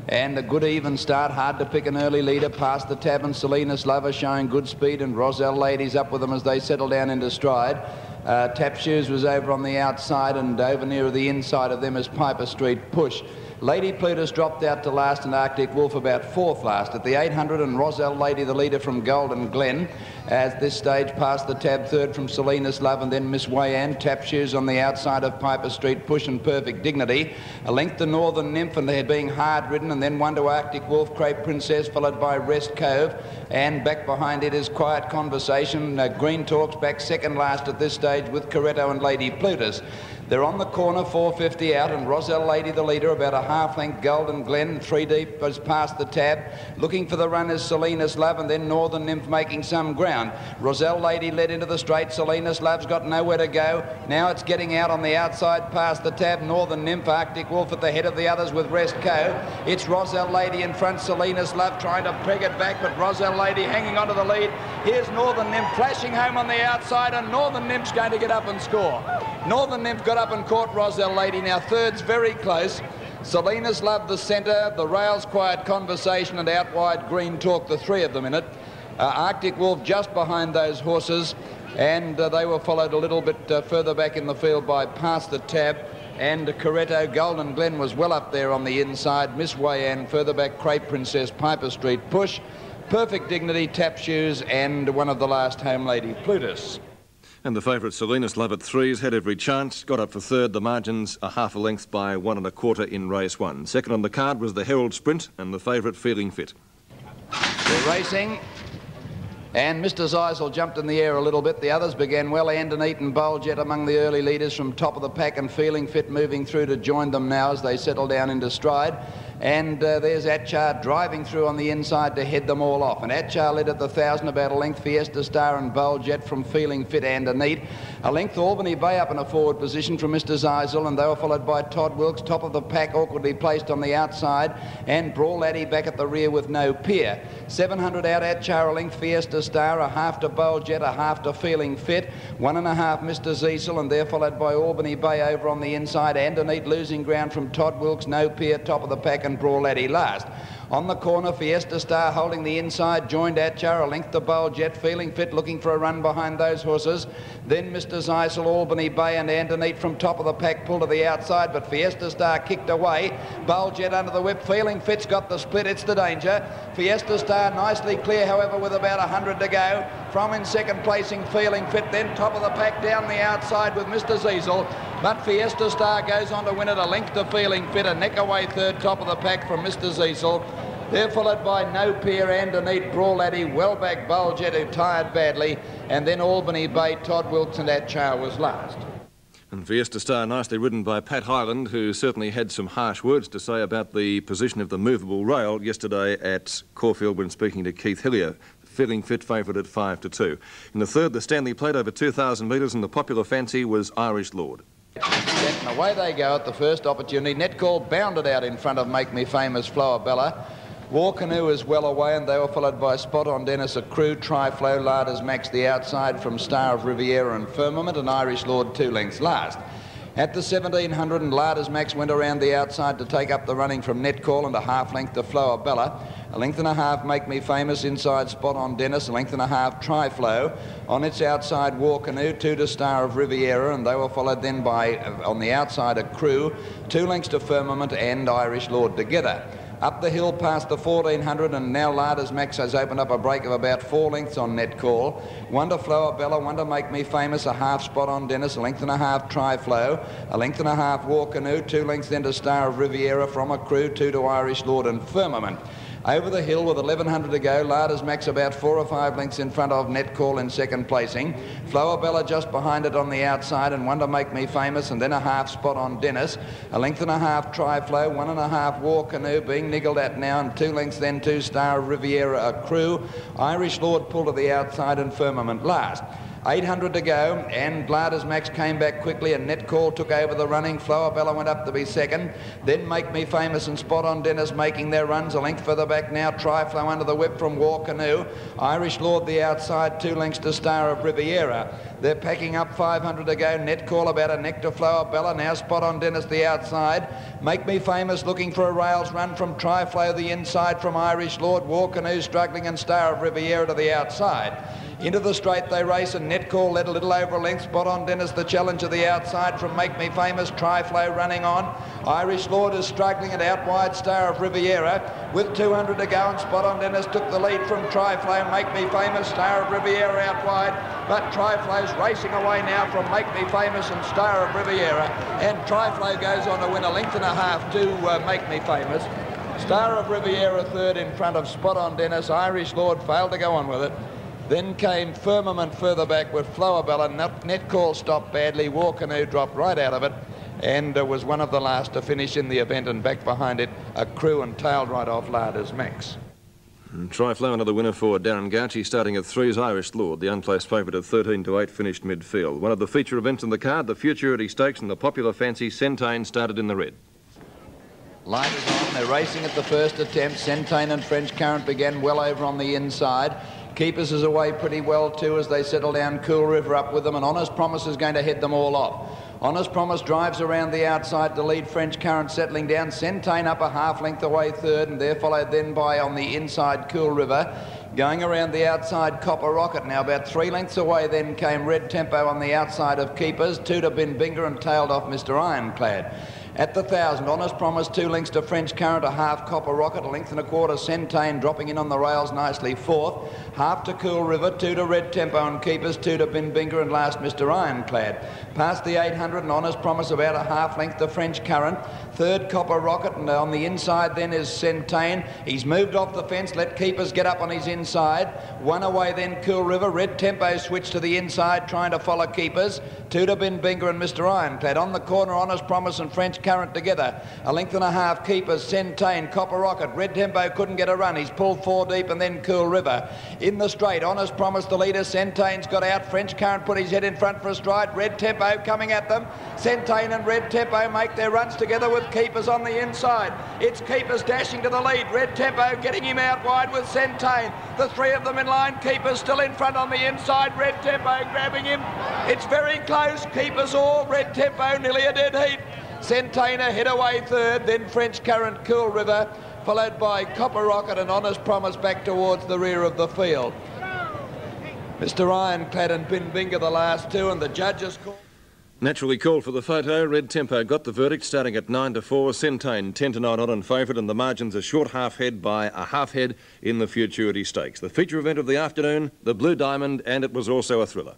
And a good even start, hard to pick an early leader past the tab, and Salinas Lover showing good speed, and Roselle Ladies up with them as they settle down into stride. Tap Shoes was over on the outside, and over near the inside of them is Piper Street Push. Lady Plutus dropped out to last, and Arctic Wolf about 4th last at the 800, and Roselle Lady the leader from Golden Glen. At this stage past the tab, 3rd from Salinas Love, and then Miss Wayan. Tap Shoes on the outside of Piper Street Push and Perfect Dignity. A length to Northern Nymph, and they're being hard ridden, and then one to Arctic Wolf, Crepe Princess, followed by Rest Cove, and back behind it is Quiet Conversation. Green Talks back 2nd last at this stage with Coretto and Lady Plutus. They're on the corner, 450 out, and Roselle Lady the leader, about a half length. Golden Glen 3 deep was past the tab. Looking for the runners, Salinas Love, and then Northern Nymph making some ground. Roselle Lady led into the straight. Salinas Love's got nowhere to go. Now it's getting out on the outside past the tab. Northern Nymph, Arctic Wolf at the head of the others with Rest Cove. It's Roselle Lady in front. Salinas Love trying to peg it back, but Roselle Lady hanging onto the lead. Here's Northern Nymph flashing home on the outside, and Northern Nymph's going to get up and score. Northern Nymph got up and caught Roselle Lady. Now 3rd's very close. Salinas Love the centre, the rails Quiet Conversation, and out wide Green Talk, the 3 of them in it. Arctic Wolf just behind those horses, and they were followed a little bit further back in the field by Past the Tab and Coretto. Golden Glen was well up there on the inside. Miss Wayan further back, Crepe Princess, Piper Street Push, Perfect Dignity, Tap Shoes, and one of the last home, Lady Plutus. And the favourite Salinas Love at 3s had every chance, got up for 3rd. The margins are half a length by 1 1/4 in race 1. Second on the card was the Herald Sprint, and the favourite Feeling Fit. They're racing, and Mr. Zeisel jumped in the air a little bit. The others began well. Andoneat and Buljet among the early leaders from top of the pack, and Feeling Fit moving through to join them now as they settle down into stride. And there's Atchar driving through on the inside to head them all off. And Atchar led at the 1,000 about a length. Fiesta Star and Bowljet from Feeling Fit and Neat. A length Albany Bay up in a forward position from Mr. Zeisel, and they were followed by Todd Wilkes, top of the pack, awkwardly placed on the outside, and Brawl Laddie back at the rear with No Peer. 700 out Atchar, a length Fiesta Star, a half to Bowljet, a half to Feeling Fit, 1.5 Mr. Zeisel, and they're followed by Albany Bay over on the inside, and Neat losing ground from Todd Wilkes, No Peer, top of the pack, and Brawl Laddie last. On the corner, Fiesta Star holding the inside, joined Atchar, a length to Bowljet, Feeling Fit, looking for a run behind those horses. Then Mr. Zeisel, Albany Bay and Antonite from top of the pack pulled to the outside, but Fiesta Star kicked away. Bowljet under the whip, Feeling Fit's got the split, it's the danger. Fiesta Star nicely clear, however, with about 100 to go. From in second placing, Feeling Fit, then top of the pack down the outside with Mr. Zeisel. But Fiesta Star goes on to win it, a length to Feeling Fit, a neck away third, top of the pack from Mr. Zeisel. They're followed by No Peer, Antonite, Brawl Laddie, well back Bowljet, who tired badly, and then Albany Bay, Todd Wilkes and Atchar was last. And Fiesta Star nicely ridden by Pat Hyland, who certainly had some harsh words to say about the position of the movable rail yesterday at Caulfield when speaking to Keith Hillier. Feeling Fit favourite at 5-2. In the third, the Stanley Plate over 2,000 metres, and the popular fancy was Irish Lord. And away they go at the first opportunity. Netcall bounded out in front of Make Me Famous, Flower Bella. War Canoe is well away, and they were followed by Spot on Dennis, a crew, Triflow, Larders Max the outside from Star of Riviera and Firmament, and Irish Lord 2 lengths last. At the 1,700, and Larders Max went around the outside to take up the running from Netcall, and a half length to Flower Bella. A length and a half Make Me Famous inside Spot on Dennis, a length and a half Triflow. On its outside, War Canoe, 2 to Star of Riviera, and they were followed then by, on the outside, a crew, 2 lengths to Firmament and Irish Lord together. Up the hill past the 1,400, and now Larders Max has opened up a break of about 4 lengths on Netcall. 1 to Flower Bella, 1 to Make Me Famous, a half Spot on Dennis, a length and a half Triflow, a length and a half War Canoe, 2 lengths then to Star of Riviera from a crew, 2 to Irish Lord and Firmament. Over the hill with 1,100 to go, Larders Max about 4 or 5 lengths in front of Netcall in second placing. Flower Bella just behind it on the outside, and 1 to Make Me Famous, and then a half Spot on Dennis. A length and a half Triflow, 1 and a half War Canoe being niggled at now, and 2 lengths then to Star of Riviera, a crew. Irish Lord pulled to the outside and Firmament last. 800 to go, and Larders Max came back quickly, and Netcall took over the running. Flower Bella went up to be second. Then Make Me Famous and Spot on Dennis making their runs. A length further back now, Triflow under the whip from War Canoe. Irish Lord the outside, 2 lengths to Star of Riviera. They're packing up 500 to go. Netcall about a neck to Flower Bella. Now Spot on Dennis the outside. Make Me Famous looking for a rails run from Triflow the inside from Irish Lord. War Canoe struggling, and Star of Riviera to the outside. Into the straight they race, and Netcall led a little over a length. Spot on Dennis the challenger the outside from Make Me Famous. Triflow running on. Irish Lord is struggling, and out wide Star of Riviera with 200 to go, and Spot on Dennis took the lead from Triflow. Make Me Famous, Star of Riviera out wide, but Triflow's racing away now from Make Me Famous and Star of Riviera, and Triflow goes on to win a length and a half to Make Me Famous. Star of Riviera third in front of Spot on Dennis. Irish Lord failed to go on with it. Then came Firmament further back with Flower Bella. Netcall stopped badly. War Canoe dropped right out of it, and was one of the last to finish in the event, and back behind it a crew and tailed right off Larders Max. And Triflow, another winner for Darren Gauci, starting at 3's Irish Lord. The unplaced favourite at 13-8 finished midfield. One of the feature events in the card, the Futurity Stakes, and the popular fancy Centane started in the red. Light is on. They're racing at the first attempt. Centane and French Current began well over on the inside. Keepers is away pretty well too as they settle down. Cool River up with them, and Honest Promise is going to head them all off. Honest Promise drives around the outside to lead French Current, settling down. Centane up a half length away third, and they're followed then by, on the inside, Cool River. Going around the outside, Copper Rocket. Now about 3 lengths away then came Red Tempo on the outside of Keepers. 2 to Bin Binger, and tailed off Mr. Ironclad. At the 1,000, Honest Promise, 2 lengths to French Current, a half Copper Rocket, a length and a quarter Centane dropping in on the rails nicely fourth. Half to Cool River, 2 to Red Tempo and Keepers, 2 to Bin Binger, and last Mr. Ironclad. Past the 800, and Honest Promise about a half length to French Current. Third Copper Rocket, and on the inside then is Centane. He's moved off the fence, let Keepers get up on his inside. 1 away then Cool River. Red Tempo switched to the inside trying to follow Keepers. 2 to Bin Binger and Mr. Ironclad. On the corner, Honest Promise and French Current together. A length and a half keepers, Centane, Copper Rocket. Red Tempo couldn't get a run. He's pulled 4 deep, and then Cool River. In the straight, Honest Promise the leader. Centane's got out. French Current put his head in front for a stride. Red Tempo coming at them. Centane and Red Tempo make their runs together with keepers on the inside. It's keepers dashing to the lead. Red Tempo getting him out wide with Centane. The 3 of them in line. Keepers still in front on the inside. Red Tempo grabbing him. It's very close. Keepers all. Red Tempo nearly a dead heat. Centane ahead away third. Then French Current, Cool River, followed by Copper Rocket and Honest Promise back towards the rear of the field. Mr. Ironclad and Bin Binga the last 2, and the judges call. Naturally called for the photo. Red Tempo got the verdict starting at 9-4. Centane 10-9 odd and favourite, and the margins a short half head by a half head in the Futurity Stakes. The feature event of the afternoon, the Blue Diamond, and it was also a thriller.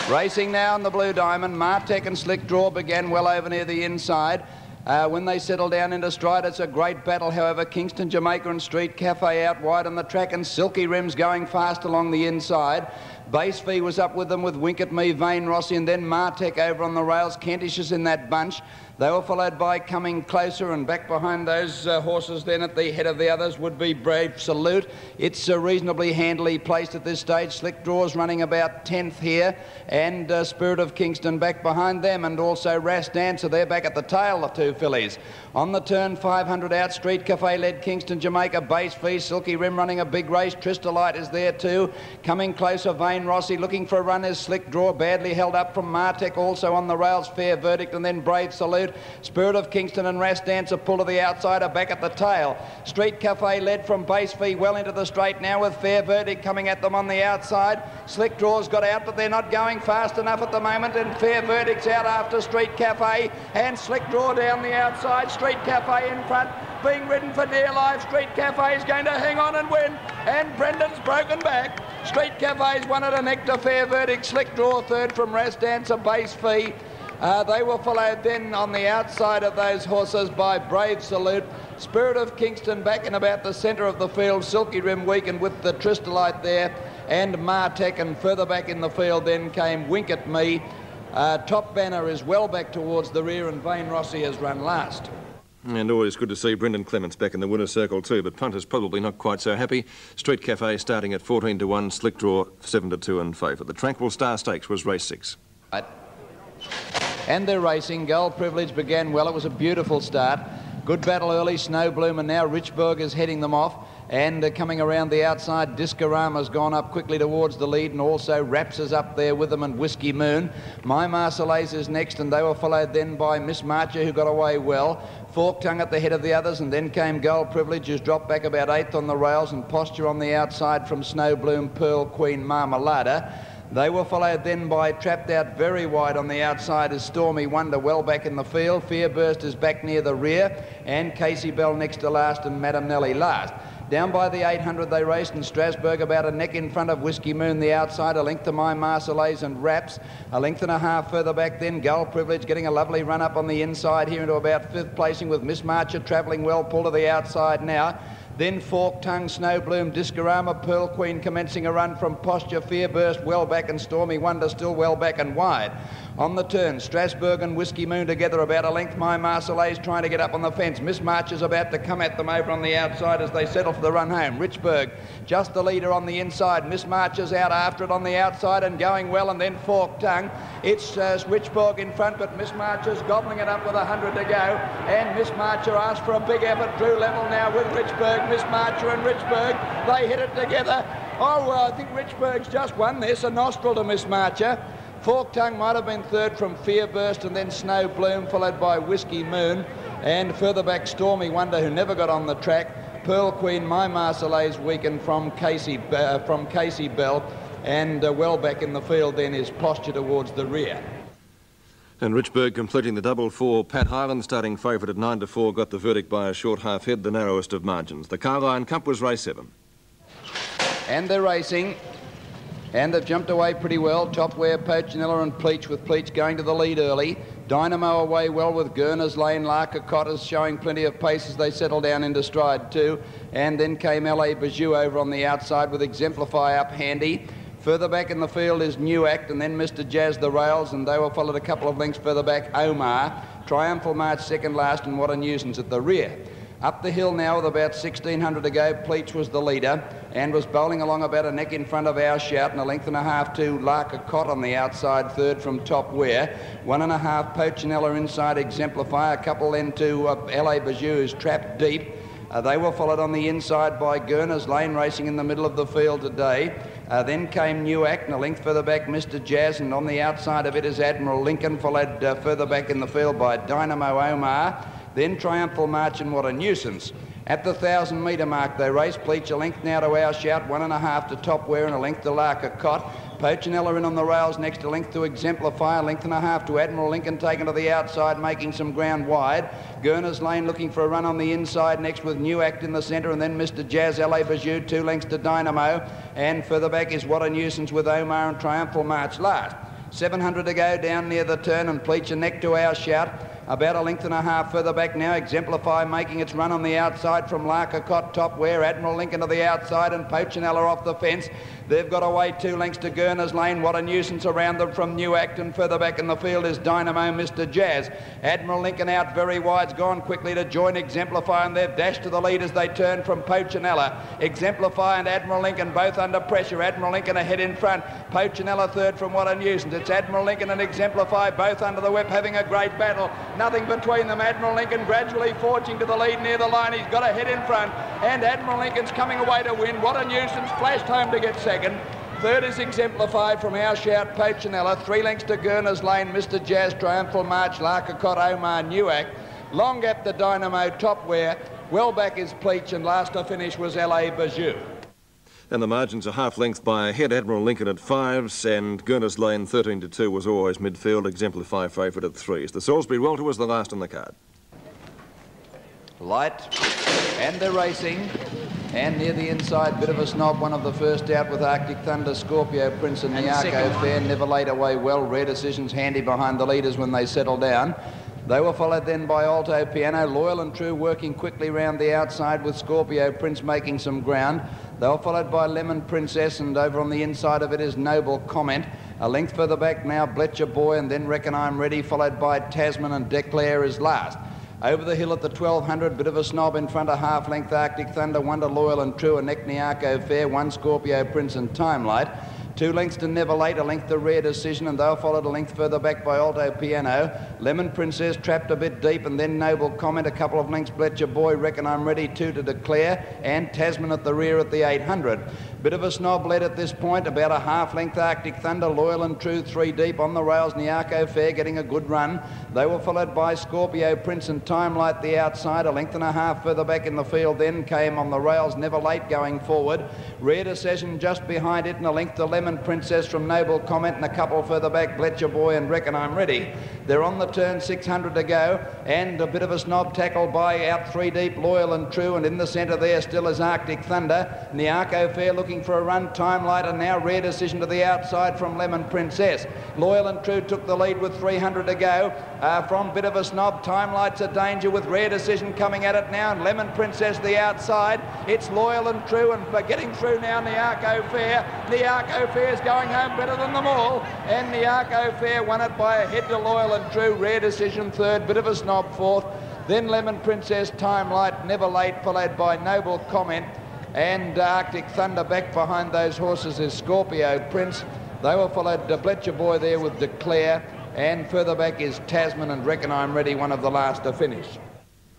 Racing now on the Blue Diamond. Martek and Slick Draw began well over near the inside. When they settle down into stride, it's a great battle. However, Kingston, Jamaica and Street Cafe out wide on the track, and Silky Rims going fast along the inside. Base Fee was up with them with Wink at Me, Vane Rossi, and then Martek over on the rails. Kentish is in that bunch. They were followed by Coming Closer, and back behind those horses then at the head of the others would be Brave Salute. It's reasonably handily placed at this stage. Slick Draw's running about 10th here, and Spirit of Kingston back behind them, and also Rash Dancer. They're back at the tail, the 2 fillies. On the turn, 500 out. Street Cafe led Kingston, Jamaica. Base Fee, Silky Rim running a big race. Tristolite is there too. Coming Closer, Vane Rossi looking for a run is Slick Draw, badly held up from Martek. Also on the rails, Fair Verdict, and then Brave Salute. Spirit of Kingston and Rash Dancer pull to the outside, are back at the tail. Street Cafe led from Base Fee well into the straight now with Fair Verdict coming at them on the outside. Slick Draw's got out, but they're not going fast enough at the moment, and Fair Verdict's out after Street Cafe, and Slick Draw down the outside. Street Cafe in front, being ridden for dear life. Street Cafe is going to hang on and win, and Brendan's broken back. Street Cafe's won at a neck to Fair Verdict. Slick Draw third from Rash Dancer, Base Fee. They were followed then on the outside of those horses by Brave Salute. Spirit of Kingston back in about the centre of the field. Silky Rim weakened with the Tristolite there, and Martek, and further back in the field then came Wink at Me. Top Banner is well back towards the rear, and Vane Rossi has run last. And always good to see Brendan Clements back in the winner's circle too, but punters probably not quite so happy. Street Cafe starting at 14-1, Slick Draw 7-2 in favour. The Tranquil Star Stakes was race 6. Right. And they're racing. Gold Privilege began well. It was a beautiful start. Good battle early. Snow Bloom, and now Richburg is heading them off. And coming around the outside, Discorama's gone up quickly towards the lead, and also Raps is up there with them, and Whiskey Moon. My Marseillaise is next, and they were followed then by Miss Marcher, who got away well. Fork Tongue at the head of the others, and then came Gold Privilege, who's dropped back about 8th on the rails, and Posture on the outside from Snow Bloom, Pearl Queen, Marmalada. They were followed then by Trapped Out very wide on the outside as Stormy Wonder well back in the field. Fear Burst is back near the rear, and Casey Bell next to last, and Madam Nelly last. Down by the 800 they raced, and Strasbourg about a neck in front of Whiskey Moon the outside, a length to My Marseillaise and Raps. A length and a half further back then, Gold Privilege getting a lovely run up on the inside here into about 5th placing, with Miss Marcher travelling well, pull to the outside now. Then Fork Tongue, Snow Bloom, Discorama, Pearl Queen commencing a run from Posture, Fear Burst well back, and Stormy Wonder still well back and wide. On the turn, Strasbourg and Whiskey Moon together about a length. My Marseillaise trying to get up on the fence. Miss March is about to come at them over on the outside as they settle for the run home. Richburg just the leader on the inside. Miss March is out after it on the outside and going well, and then Fork Tongue. It's Richburg in front, but Miss March is gobbling it up with 100 to go, and Miss Marcher asked for a big effort. Drew level now with Richburg. Miss Marcher and Richburg, they hit it together. Oh, well, I think Richburg's just won this, a nostril to Miss Marcher. Fork Tongue might have been third from Fear Burst, and then Snow Bloom, followed by Whiskey Moon, and further back Stormy Wonder, who never got on the track. Pearl Queen, My Marseillaise weakened from Casey Bell, and well back in the field then is Posture towards the rear. And Richburg completing the double for Pat Highland, starting favourite at 9-4, got the verdict by a short half head, the narrowest of margins. The Carline Cup was race 7. And they're racing, and they've jumped away pretty well. Topware, Pochinella and Pleach, with Pleach going to the lead early. Dynamo away well with Gurner's Lane. Larker Cotters showing plenty of pace as they settle down into stride too. And then came LA Bijou over on the outside with Exemplify up handy. Further back in the field is New Act, and then Mr. Jazz the Rails, and they were followed a couple of lengths further back, Omar. Triumphal March second last, and What a Nuisance at the rear. Up the hill now with about 1,600 to go, Pleach was the leader and was bowling along about a neck in front of Our Shout, and a length and a half to Larka Cott on the outside, third from Top Wear. 1.5 Pochinella inside Exemplify, a couple then to LA Bijou, who's trapped deep. They were followed on the inside by Gurner's Lane, racing in the middle of the field today. Then came Newack, and a length further back Mr. Jazz, and on the outside of it is Admiral Lincoln, followed further back in the field by Dynamo Omar. Then Triumphal March and What a Nuisance. At the 1,000-metre mark, they race. Pleach a length now to Our Shout, 1.5 to Top Wear, and a length to Larka Cott. Pochinella in on the rails, next a length to Exemplify, a length and a half to Admiral Lincoln, taken to the outside, making some ground wide. Gurner's Lane looking for a run on the inside, next with Newack in the centre, and then Mr. Jazz, LA Bijou, 2 lengths to Dynamo. And further back is What a Nuisance with Omar and Triumphal March last. 700 to go down near the turn, and Pleach a neck to Our Shout. About a length and a half further back now, Exemplify making its run on the outside from Larka Cott, Top Wear, Admiral Lincoln to the outside, and Pochinella off the fence. They've got away 2 lengths to Gurner's Lane. What a Nuisance around them from Newack, and further back in the field is Dynamo Mr. Jazz. Admiral Lincoln out very wide's gone quickly to join Exemplify, and they've dashed to the lead as they turn from Pochinella. Exemplify and Admiral Lincoln both under pressure. Admiral Lincoln ahead in front. Pochinella third from What a Nuisance. It's Admiral Lincoln and Exemplify both under the whip, having a great battle. Nothing between them. Admiral Lincoln gradually forging to the lead near the line. He's got a head in front, and Admiral Lincoln's coming away to win. What a Nuisance flashed home to get second. Third is Exemplified from Our Shout, Pochinella. 3 lengths to Gurner's Lane, Mr. Jazz, Triumphal March, Larka Cott, Omar, Newack. Long gap to Dynamo, Top Wear. Well back is Pleach, and last to finish was LA Bijou. And the margins are half length by ahead. Admiral Lincoln at 5s, and Gurner's Lane 13 to 2 was always midfield. Exemplify favourite at 3s. The Salisbury Welter was the last on the card. Light, and they're racing. And near the inside, bit of a snob, one of the first out with Arctic Thunder, Scorpio Prince and Niarco Fair. Never laid away well. Rare Decisions handy behind the leaders when they settle down. They were followed then by Alto Piano, Loyal and True working quickly round the outside with Scorpio Prince making some ground. They were followed by Lemon Princess, and over on the inside of it is Noble Comment. A length further back now, Bletcher Boy, and then Reckon I'm Ready, followed by Tasman, and Declare is last. Over the hill at the 1200, bit of a snob in front of half length Arctic Thunder, 1 to Loyal and True, a neck Niarco Fair, 1 Scorpio Prince and Timelight. 2 lengths to Never Late, a length to Rare Decision, and they were followed a length further back by Alto Piano. Lemon Princess trapped a bit deep, and then Noble Comment, a couple of lengths Bletcher Boy, Reckon I'm Ready, 2 to Declare, and Tasman at the rear at the 800. Bit of a snob led at this point, about a half length Arctic Thunder, Loyal and True 3 deep on the rails, Niarco Fair getting a good run. They were followed by Scorpio Prince and Timelight the outside, a length and a half further back in the field. Then came on the rails Never Late going forward. Rare Decision just behind it, and a length to Lemon Princess from Noble Comment, and a couple further back Bletcher Boy and Reckon I'm Ready. They're on the turn, 600 to go, and a bit of a snob tackle by out 3 deep, Loyal and True, and in the centre there still is Arctic Thunder. Niarco Fair looking for a run, Timelight, and now Rare Decision to the outside from Lemon Princess. Loyal and True took the lead with 300 to go. From bit of a snob, Timelight's a danger with Rare Decision coming at it now, and Lemon Princess the outside. It's Loyal and True, and getting through now Niarco Fair. Niarco Fair's going home better than them all, and Niarco Fair won it by a head to Loyal and True. Rare Decision third, bit of a snob fourth. Then Lemon Princess, Timelight, Never Late, followed by Noble Comment, and Arctic Thunder. Back behind those horses is Scorpio Prince. They were followed Bletcher Boy there with Declare, and further back is Tasman and Reckon I'm Ready, one of the last to finish.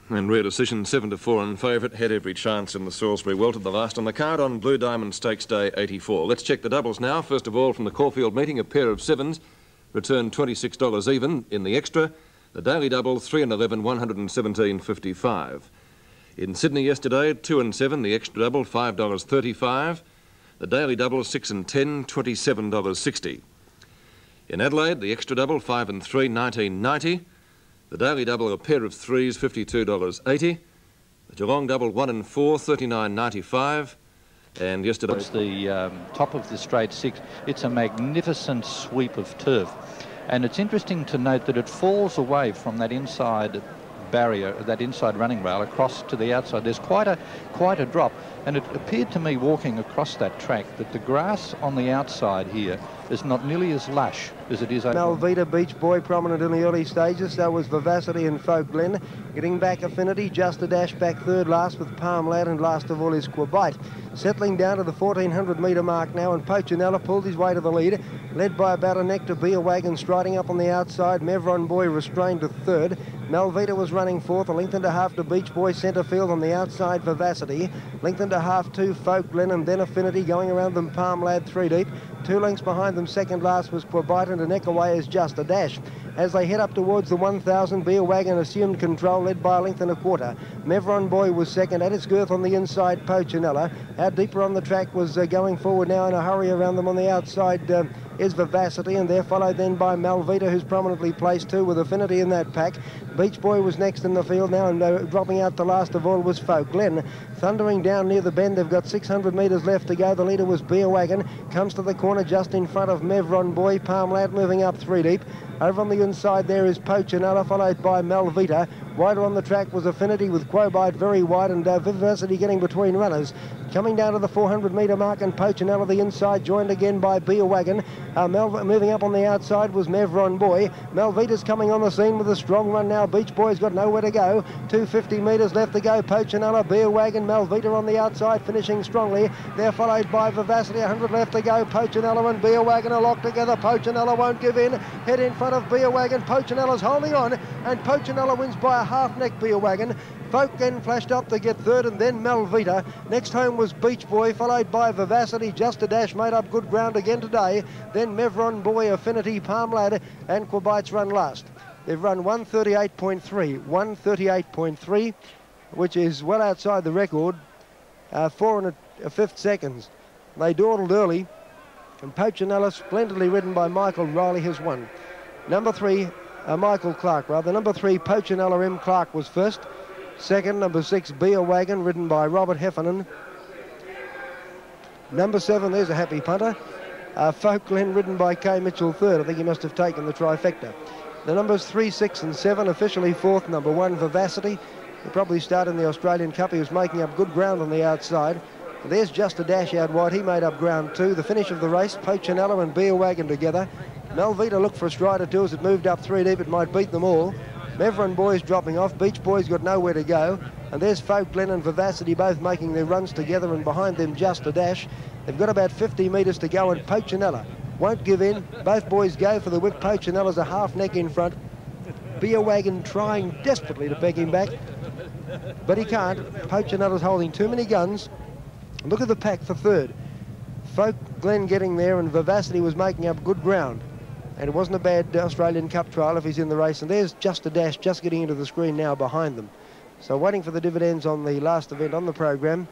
And Rare Decision 7 to 4 in favourite, had every chance in the Salisbury Welter, the last on the card on Blue Diamond Stakes Day 84. Let's check the doubles now. First of all, from the Caulfield meeting, a pair of 7s returned $26 even. In the extra, the daily double 3 and 11, 117.55. In Sydney yesterday, 2 and 7, the extra double $5.35. The daily double 6 and 10, $27.60. In Adelaide, the extra double 5 and 3, $19.90. The daily double, a pair of 3s, $52.80. The Geelong double 1 and 4, $39.95. And yesterday, it's the top of the straight 6. It's a magnificent sweep of turf, and it's interesting to note that it falls away from that inside barrier, that inside running rail, across to the outside. There's quite a drop, and it appeared to me walking across that track that the grass on the outside here is not nearly as lush as it is over. Malvita, Beach Boy, prominent in the early stages. So was Vivacity and Folk Glen. Getting back Affinity, just a dash back third last with Palm Lad, and last of all is Quabite. Settling down to the 1400 metre mark now, and Pochinella pulled his way to the lead, led by about a neck to Beer Wagon, striding up on the outside. Mevron Boy restrained to third. Malvita was running fourth, a length and a half to Beach Boy, centre field on the outside Vivacity, length and a half to Folk Glen, and then Affinity going around them Palm Lad 3 deep. 2 lengths behind them, second last was Quabite, and a neck away is Just a Dash. As they head up towards the 1,000, Beer Wagon assumed control, led by a length and a quarter. Mevron Boy was second, at its girth on the inside, Pochinella. Out deeper on the track was going forward now in a hurry around them on the outside is Vivacity, and they're followed then by Malvita, who's prominently placed too, with Affinity in that pack. Beach Boy was next in the field now, and dropping out the last of all was Folk Glen. Thundering down near the bend, they've got 600 metres left to go. The leader was Beer Wagon, comes to the corner just in front of Mevron Boy. Palm Lad moving up 3 deep. Over on the inside there is Pochinella, followed by Malvita. Wider on the track was Affinity, with Quabite very wide, and Vivacity getting between runners. Coming down to the 400 metre mark, and Pochinella the inside, joined again by Beer Wagon. Moving up on the outside was Mevron Boy. Malvita's coming on the scene with a strong run now. Beach Boy's got nowhere to go. 250 metres left to go. Pochinella, Beer Wagon, Malvita on the outside, finishing strongly. They're followed by Vivacity, 100 left to go. Pochinella and Beer Wagon are locked together. Pochinella won't give in. Head in front of Beer Wagon. Pochinella's holding on, and Pochinella wins by a half neck. Beer Wagon. Folk Glen flashed up to get third, and then Malvita. Next home was Beach Boy, followed by Vivacity. Just a Dash made up good ground again today. Then Mevron Boy, Affinity, Palm Lad, and Quabite's run last. They've run 138.3, which is well outside the record, 4 1/5 seconds. They dawdled early, and Pochinella, splendidly ridden by Michael Riley, has won. Number 3, Michael Clark, rather. Number 3, Pochinella M. Clark was first. Second, number 6, Beer Wagon, ridden by Robert Heffernan. Number 7, there's a happy punter. Folk Glen, ridden by Kay Mitchell, third. I think he must have taken the trifecta. The numbers 3, 6 and 7, officially fourth. Number 1, Vivacity. He probably started in the Australian Cup. He was making up good ground on the outside. There's Just a Dash out wide. He made up ground too. The finish of the race, Pochinella and Beer Wagon together. Malvita looked for a stride or two as it moved up 3 deep. It might beat them all. Mevron Boy's dropping off. Beach Boy's got nowhere to go. And there's Folk Glen and Vivacity both making their runs together, and behind them Just a Dash. They've got about 50 metres to go, and Pochinella won't give in. Both boys go for the whip. Pochinella's a half neck in front. Beer Wagon trying desperately to peg him back, but he can't. Pochinella's holding too many guns. Look at the pack for third. Folk Glen getting there, and Vivacity was making up good ground. And it wasn't a bad Australian Cup trial if he's in the race. And there's Just a Dash just getting into the screen now behind them. So waiting for the dividends on the last event on the program.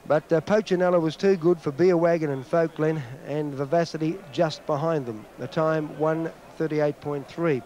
But Pochinella was too good for Beer Wagon and Folk Glen, and Vivacity just behind them. The time 1:38.3.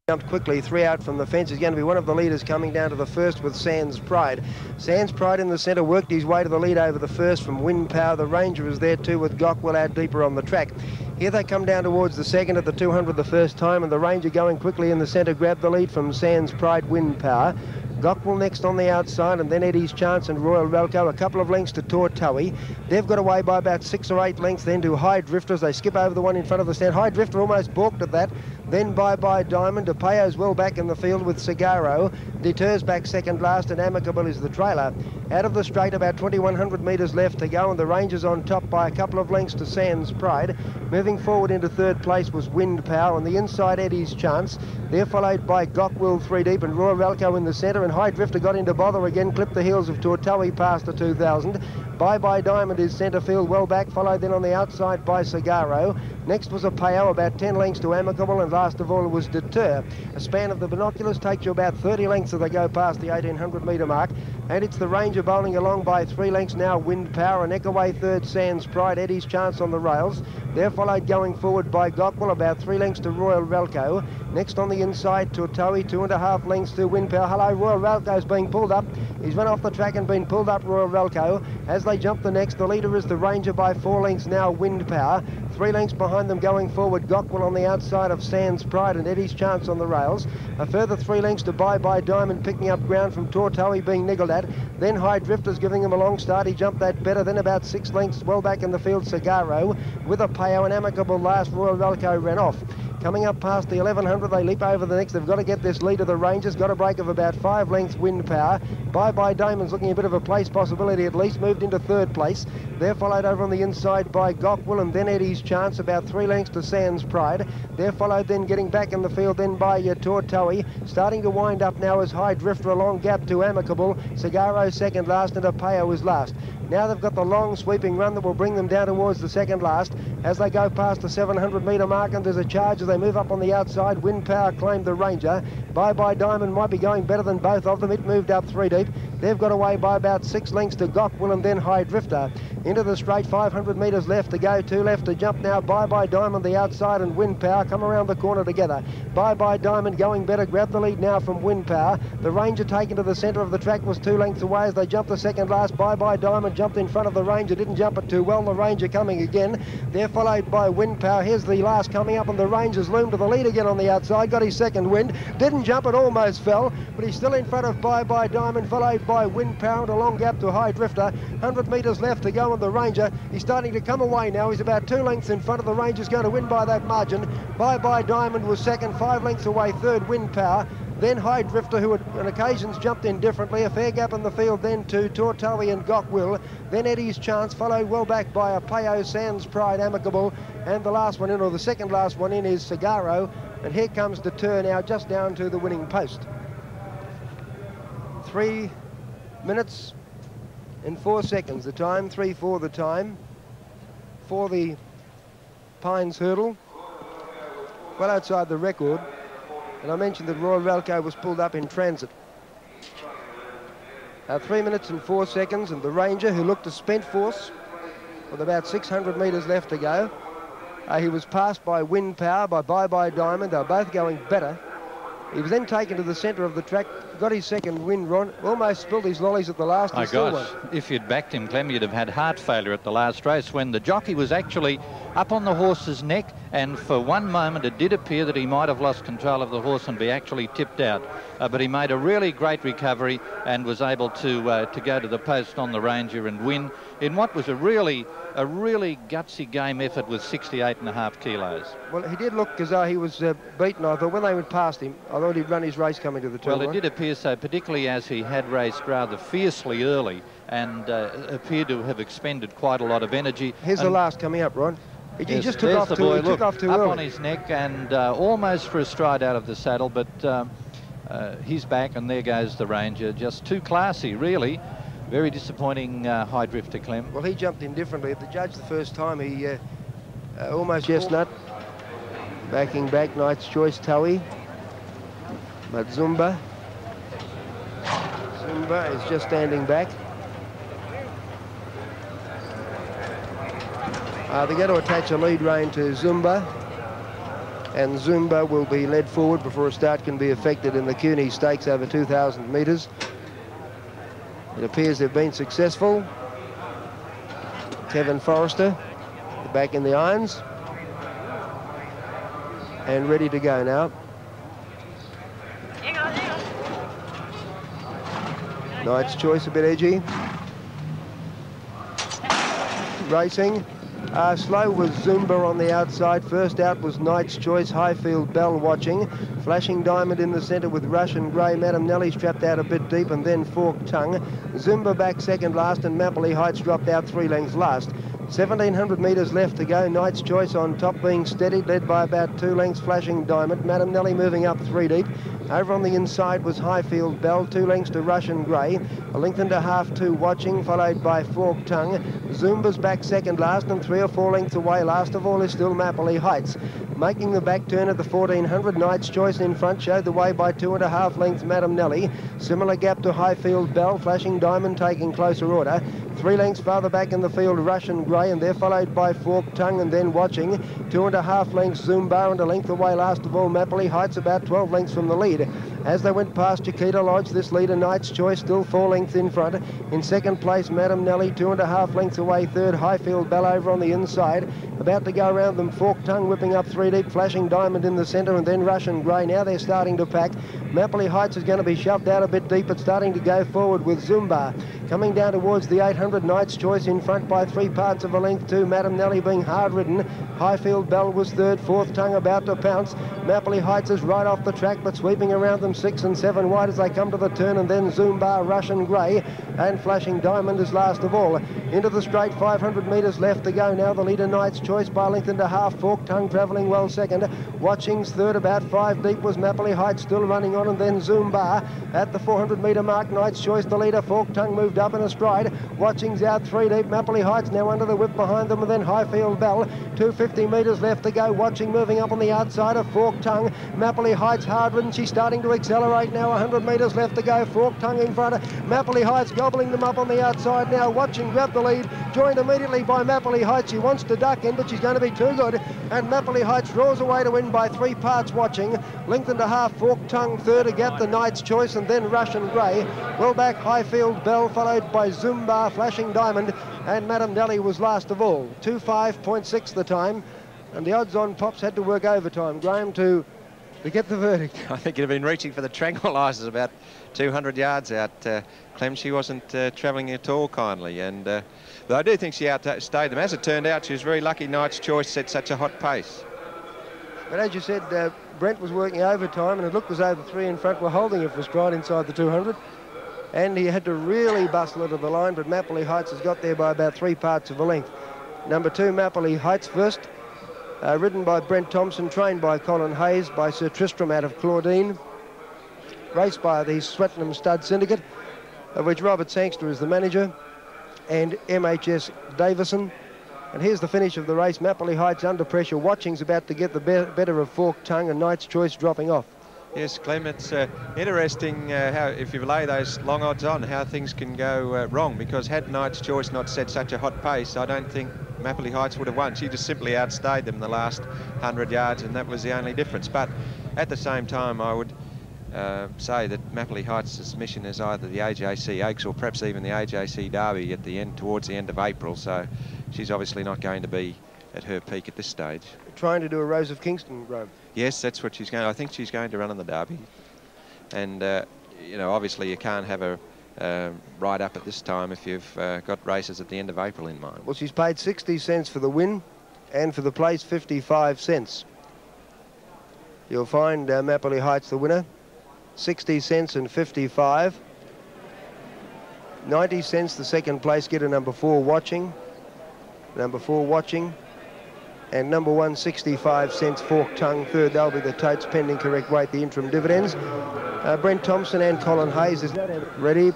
Jumped quickly, 3 out from the fence. He's going to be one of the leaders coming down to the first with Sans Pride. Sans Pride in the centre worked his way to the lead over the first from Wind Power. The Ranger is there too with Gockwell out deeper on the track. Here they come down towards the second at the 200 the first time, and the Ranger going quickly in the centre grabbed the lead from Sans Pride, Wind Power. Gockwell next on the outside, and then Eddie's Chance and Royal Relco, a couple of lengths to Tortowie. They've got away by about 6 or 8 lengths then to High Drifter as they skip over the one in front of the stand. High Drifter almost balked at that. Then Bye Bye Diamond. DePayo's well back in the field with Cigaro. Deters back second last, and Amicable is the trailer. Out of the straight, about 2,100 metres left to go, and the Rangers on top by a couple of lengths to Sans Pride. Moving forward into third place was Wind Power, on the inside Eddie's Chance. They're followed by Gockwell 3 deep, and Royal Relco in the centre, and High Drifter got into bother again, clipped the heels of Tortowie past the 2,000. Bye Bye Diamond is centre field, well back, followed then on the outside by Cigaro. Next was a Payo, about 10 lengths to Amicable, and last of all was Deter. A span of the binoculars takes you about 30 lengths as they go past the 1,800 metre mark, and it's the Ranger bowling along by 3 lengths now, Wind Power, and Eckaway third, Sans Pride, Eddie's Chance on the rails. They're followed going forward by Gockwell, about 3 lengths to Royal Relco. Next on the inside, Tortowie, 2.5 lengths to Wind Power. Hello, Royal Relco's being pulled up. He's run off the track and been pulled up, Royal Relco. As they jump the next, the leader is the Ranger by 4 lengths now, Wind Power. 3 lengths behind them going forward, Gockwell on the outside of Sands Pride and Eddie's Chance on the rails. A further 3 lengths to Bye Bye Diamond, picking up ground from Tortoe being niggled at. Then High Drifters giving him a long start. He jumped that better. Then about 6 lengths well back in the field, Cigaro with a Payo, and Amicable last. Royal Velco ran off. Coming up past the 1100, they leap over the next. They've got to get this lead of the Rangers. Got a break of about 5 lengths wind power. Bye Bye Diamond's looking a bit of a place possibility at least. Moved into 3rd place. They're followed over on the inside by Gockwell and then Eddie's Chance, about 3 lengths to Sands Pride. They're followed then getting back in the field then by Tortoe. Starting to wind up now as High Drifter, a long gap to Amicable. Cigaro second last and Apeo is last. Now they've got the long sweeping run that will bring them down towards the second last as they go past the 700 metre mark, and there's a charge as they move up on the outside. Wind Power claimed the Ranger. Bye Bye Diamond might be going better than both of them. It moved up 3 deep. They've got away by about 6 lengths to Gockwell and then High Drifter. Into the straight, 500 metres left to go. 2 left to jump now. Bye Bye Diamond the outside and Wind Power come around the corner together. Bye Bye Diamond going better. Grab the lead now from Wind Power. The Ranger taken to the centre of the track was 2 lengths away as they jumped the second last. Bye Bye Diamond jumped in front of the Ranger. Didn't jump it too well. The Ranger coming again. They're followed by Wind Power. Here's the last coming up, and the Ranger's loomed to the lead again on the outside. Got his second wind. Didn't jump it, almost fell, but he's still in front of Bye Bye Diamond, followed by Wind Power and a long gap to High Drifter. 100 metres left to go on the Ranger. He's starting to come away now. He's about 2 lengths in front of the Ranger's going to win by that margin. Bye Bye Diamond was second, 5 lengths away, third Wind Power. Then High Drifter, who on occasions jumped in differently. A fair gap in the field then to Tortoe and Gockwell. Then Eddie's Chance, followed well back by Apeo, Sands Pride, Amicable. And the last one in, or the second last one in, is Cigaro. And here comes Deter now, just down to the winning post. 3 minutes and 4 seconds the time, 3:4 the time for the Pines hurdle. Well outside the record. And I mentioned that Royal Velco was pulled up in transit. 3 minutes and 4 seconds, and the Ranger, who looked a spent force with about 600 metres left to go, he was passed by Wind Power, by Bye Bye Diamond. They were both going better. He was then taken to the centre of the track, got his second wind run, almost spilled his lollies at the last. My gosh, if you'd backed him, Clem, you'd have had heart failure at the last race when the jockey was actually up on the horse's neck, and for one moment it did appear that he might have lost control of the horse and be actually tipped out. But he made a really great recovery and was able to go to the post on the Ranger and win in what was a really gutsy game effort with 68.5 kilos. Well, he did look as though he was beaten. I thought when they went past him, I thought he'd run his race coming to the turn. Well, it did appear so, particularly as he had raced rather fiercely early and appeared to have expended quite a lot of energy. Here's the last coming up, Ron. He yes, just took off too early. Took off too up early. On his neck and almost for a stride out of the saddle, but he's back, and there goes the Ranger. Just too classy, really. Very disappointing High Drifter, Clem. Well, he jumped in differently. At the judge the first time, he almost yes-nut. Backing back, Knight's Choice, Towie. But Zumba is just standing back. They're going to attach a lead rein to Zumba, and Zumba will be led forward before a start can be effected in the CUNY Stakes over 2,000 metres. It appears they've been successful. Kevin Forrester back in the irons and ready to go now. Knight's Choice a bit edgy. Racing. Slow was Zumba on the outside. First out was Knight's Choice, Highfield Bell watching. Flashing Diamond in the centre with Russian Grey. Madam Nelly's trapped out a bit deep, and then Forked Tongue. Zumba back second last, and Mapley Heights dropped out 3 lengths last. 1,700 metres left to go. Knight's Choice on top being steadied, led by about 2 lengths Flashing Diamond. Madam Nelly moving up 3 deep. Over on the inside was Highfield Bell, 2 lengths to Russian Grey. A length and a half to Watching, followed by Forked Tongue. Zumba's back second last, and 3 or 4 lengths away. Last of all is still Mapley Heights. Making the back turn at the 1,400, Knight's Choice in front, showed the way by 2.5 lengths Madam Nelly. Similar gap to Highfield Bell, Flashing Diamond taking closer order. 3 lengths farther back in the field, Russian Grey, and they're followed by Forked Tongue and then Watching. 2.5 lengths Zumba, and a length away last of all Mapley Heights, about 12 lengths from the lead. as they went past Chiquita Lodge. This leader, Knight's Choice, still 4 lengths in front. In second place, Madam Nelly, 2.5 lengths away. Third, Highfield Bell over on the inside. About to go around them, Forked Tongue whipping up 3 deep, Flashing Diamond in the centre, and then Russian Grey. Now they're starting to pack. Mapley Heights is going to be shoved out a bit deep, but starting to go forward with Zumba. Coming down towards the 800, Knight's Choice in front by 3 parts of a length too. Madam Nelly being hard ridden. Highfield Bell was third. Forked Tongue about to pounce. Mapley Heights is right off the track, but sweeping around them 6 and 7 wide as they come to the turn, and then Zumba, Russian Grey, and Flashing Diamond is last of all. Into the straight, 500 metres left to go now. The leader, Knight's Choice, by a length and a half. Forked Tongue travelling well second. Watching's third, about 5 deep was Mapley Heights still running on, and then Zumba at the 400 metre mark. Knight's Choice the leader. Forked Tongue moved up in a stride. Watching's out 3 deep. Mapley Heights now under the whip behind them, and then Highfield Bell. 250 metres left to go. Watching moving up on the outside of Forked Tongue. Mapley Heights hard ridden. She's starting to accelerate now. 100 metres left to go. Forked Tongue in front. Mapley Heights gobbling them up on the outside now. Watching grab the lead. Joined immediately by Mapley Heights. She wants to duck in, but she's going to be too good. And Mapley Heights draws away to win by 3 parts. Watching. Length and a half. Forked Tongue third. A gap to Knight's Choice, and then Russian Grey. Well back Highfield Bell, followed by Zumba, Flashing Diamond, and Madam Nelly was last of all. 2:05.6 the time, and the odds-on Pops had to work overtime, Graham, to get the verdict. I think he'd have been reaching for the tranquilizers about 200 yards out. Clem, she wasn't travelling at all kindly, and but I do think she outstayed them. As it turned out, she was very lucky Knight's Choice set such a hot pace. But as you said, Brent was working overtime, and it looked as though the 3 in front were holding it for stride inside the 200. And he had to really bustle it to the line, but Mapley Heights has got there by about 3 parts of a length. Number 2, Mapley Heights first, ridden by Brent Thompson, trained by Colin Hayes, by Sir Tristram out of Claudine, raced by the Swettenham Stud Syndicate, of which Robert Sangster is the manager, and MHS Davison. And here's the finish of the race. Mapley Heights under pressure. Watching's about to get the better of Forked Tongue, and Knight's Choice dropping off. Yes, Clem, it's interesting how, if you lay those long odds on, how things can go wrong, because had Knight's Choice not set such a hot pace, I don't think Mapley Heights would have won. She just simply outstayed them the last 100 yards, and that was the only difference. But at the same time, I would say that Mapley Heights' mission is either the AJC Oaks or perhaps even the AJC Derby at the end, towards the end of April, so she's obviously not going to be at her peak at this stage. Trying to do a Rose of Kingston, Graham. Yes, that's what she's going. I think she's going to run in the Derby, and you know, obviously you can't have her right up at this time if you've got races at the end of April in mind. Well, she's paid 60 cents for the win, and for the place 55 cents. You'll find Mapley Heights the winner, 60 cents and 55. 90 cents the second place getter, number 4 Watching. Number 4 Watching. And number 1, 65 cents, Forked Tongue third. They'll be the totes pending correct weight, the interim dividends. Brent Thompson and Colin Hayes is ready.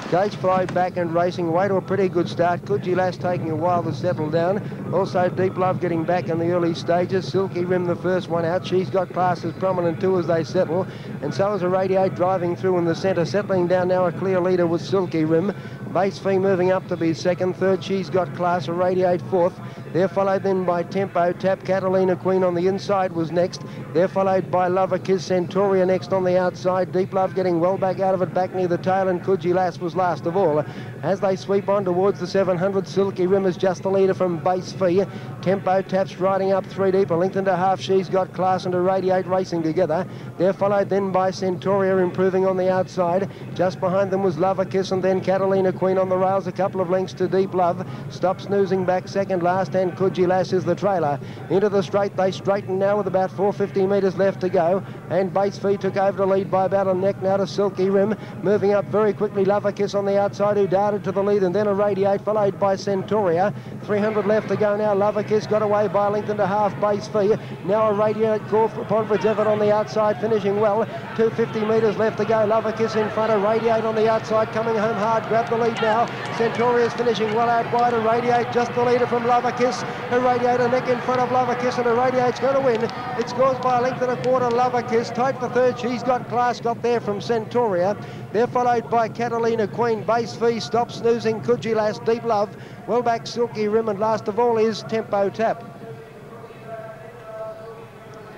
Gage flowed back and racing away to a pretty good start. Coogee Lass taking a while to settle down. Also Deep Love getting back in the early stages. Silky Rim the first one out. She's got class as prominent too as they settle. And so is a Radiate driving through in the centre. Settling down now a clear leader with Silky Rim. Base Fee moving up to be second. Third, She's Got Class, a Radiate fourth. They're followed then by Tempo Tap. Catalina Queen on the inside was next. They're followed by Lover Kiss. Centauria next on the outside. Deep Love getting well back out of it, back near the tail, and Coogee Lass was last of all. As they sweep on towards the 700, Silky Rim is just the leader from Base Fee. Tempo Tap's riding up 3 deep, a length and a half. She's Got Class and a Radiate racing together. They're followed then by Centauria improving on the outside. Just behind them was Lover Kiss, and then Catalina Queen on the rails, a couple of lengths to Deep Love. Stops snoozing back second last, and Coogee Lass is the trailer. Into the straight, they straighten now with about 450 metres left to go, and Base Fee took over to lead by about a neck now to Silky Rim. Moving up very quickly, Lover Kiss on the outside, who darted to the lead, and then a Radiate followed by Centauria. 300 left to go now. Lover Kiss got away by a length and a half. Base Fee. Now a Radiate call for Podford's effort on the outside, finishing well. 250 metres left to go. Lover Kiss in front of Radiate on the outside, coming home hard. Grab the lead now. Centauria's finishing well out wide. A Radiate just the leader from Lover Kiss. A Radiate a neck in front of Lover Kiss, and a Radiate's going to win. It scores by a length and a quarter. Lover Kiss tight for third. She's Got Class got there from Centauria. They're followed by Catalina Queen. Base Fee stops snoozing. Coogee Lass, Deep Love, well back Silky Rim, and last of all is Tempo Tap.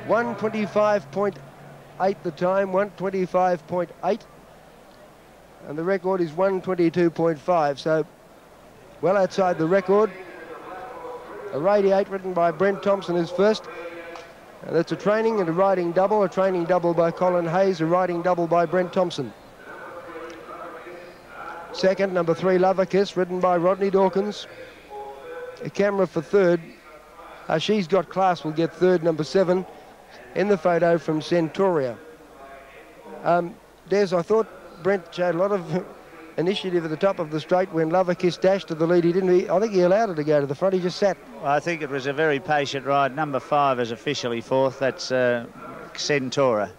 125.8 1:08 the time, 1:25.8. And the record is 1:22.5, so well outside the record. A Radiate ridden by Brent Thompson is first. And that's a training and a riding double by Colin Hayes, a riding double by Brent Thompson. Second, number 3, Lover Kiss, ridden by Rodney Dawkins. A camera for third. She's Got Class will get third, number 7, in the photo from Centauria. Des, I thought Brent showed a lot of initiative at the top of the straight when Lover Kiss dashed to the lead. I think he allowed it to go to the front. He just sat. Well, I think it was a very patient ride. Number 5 is officially fourth. That's Centauria.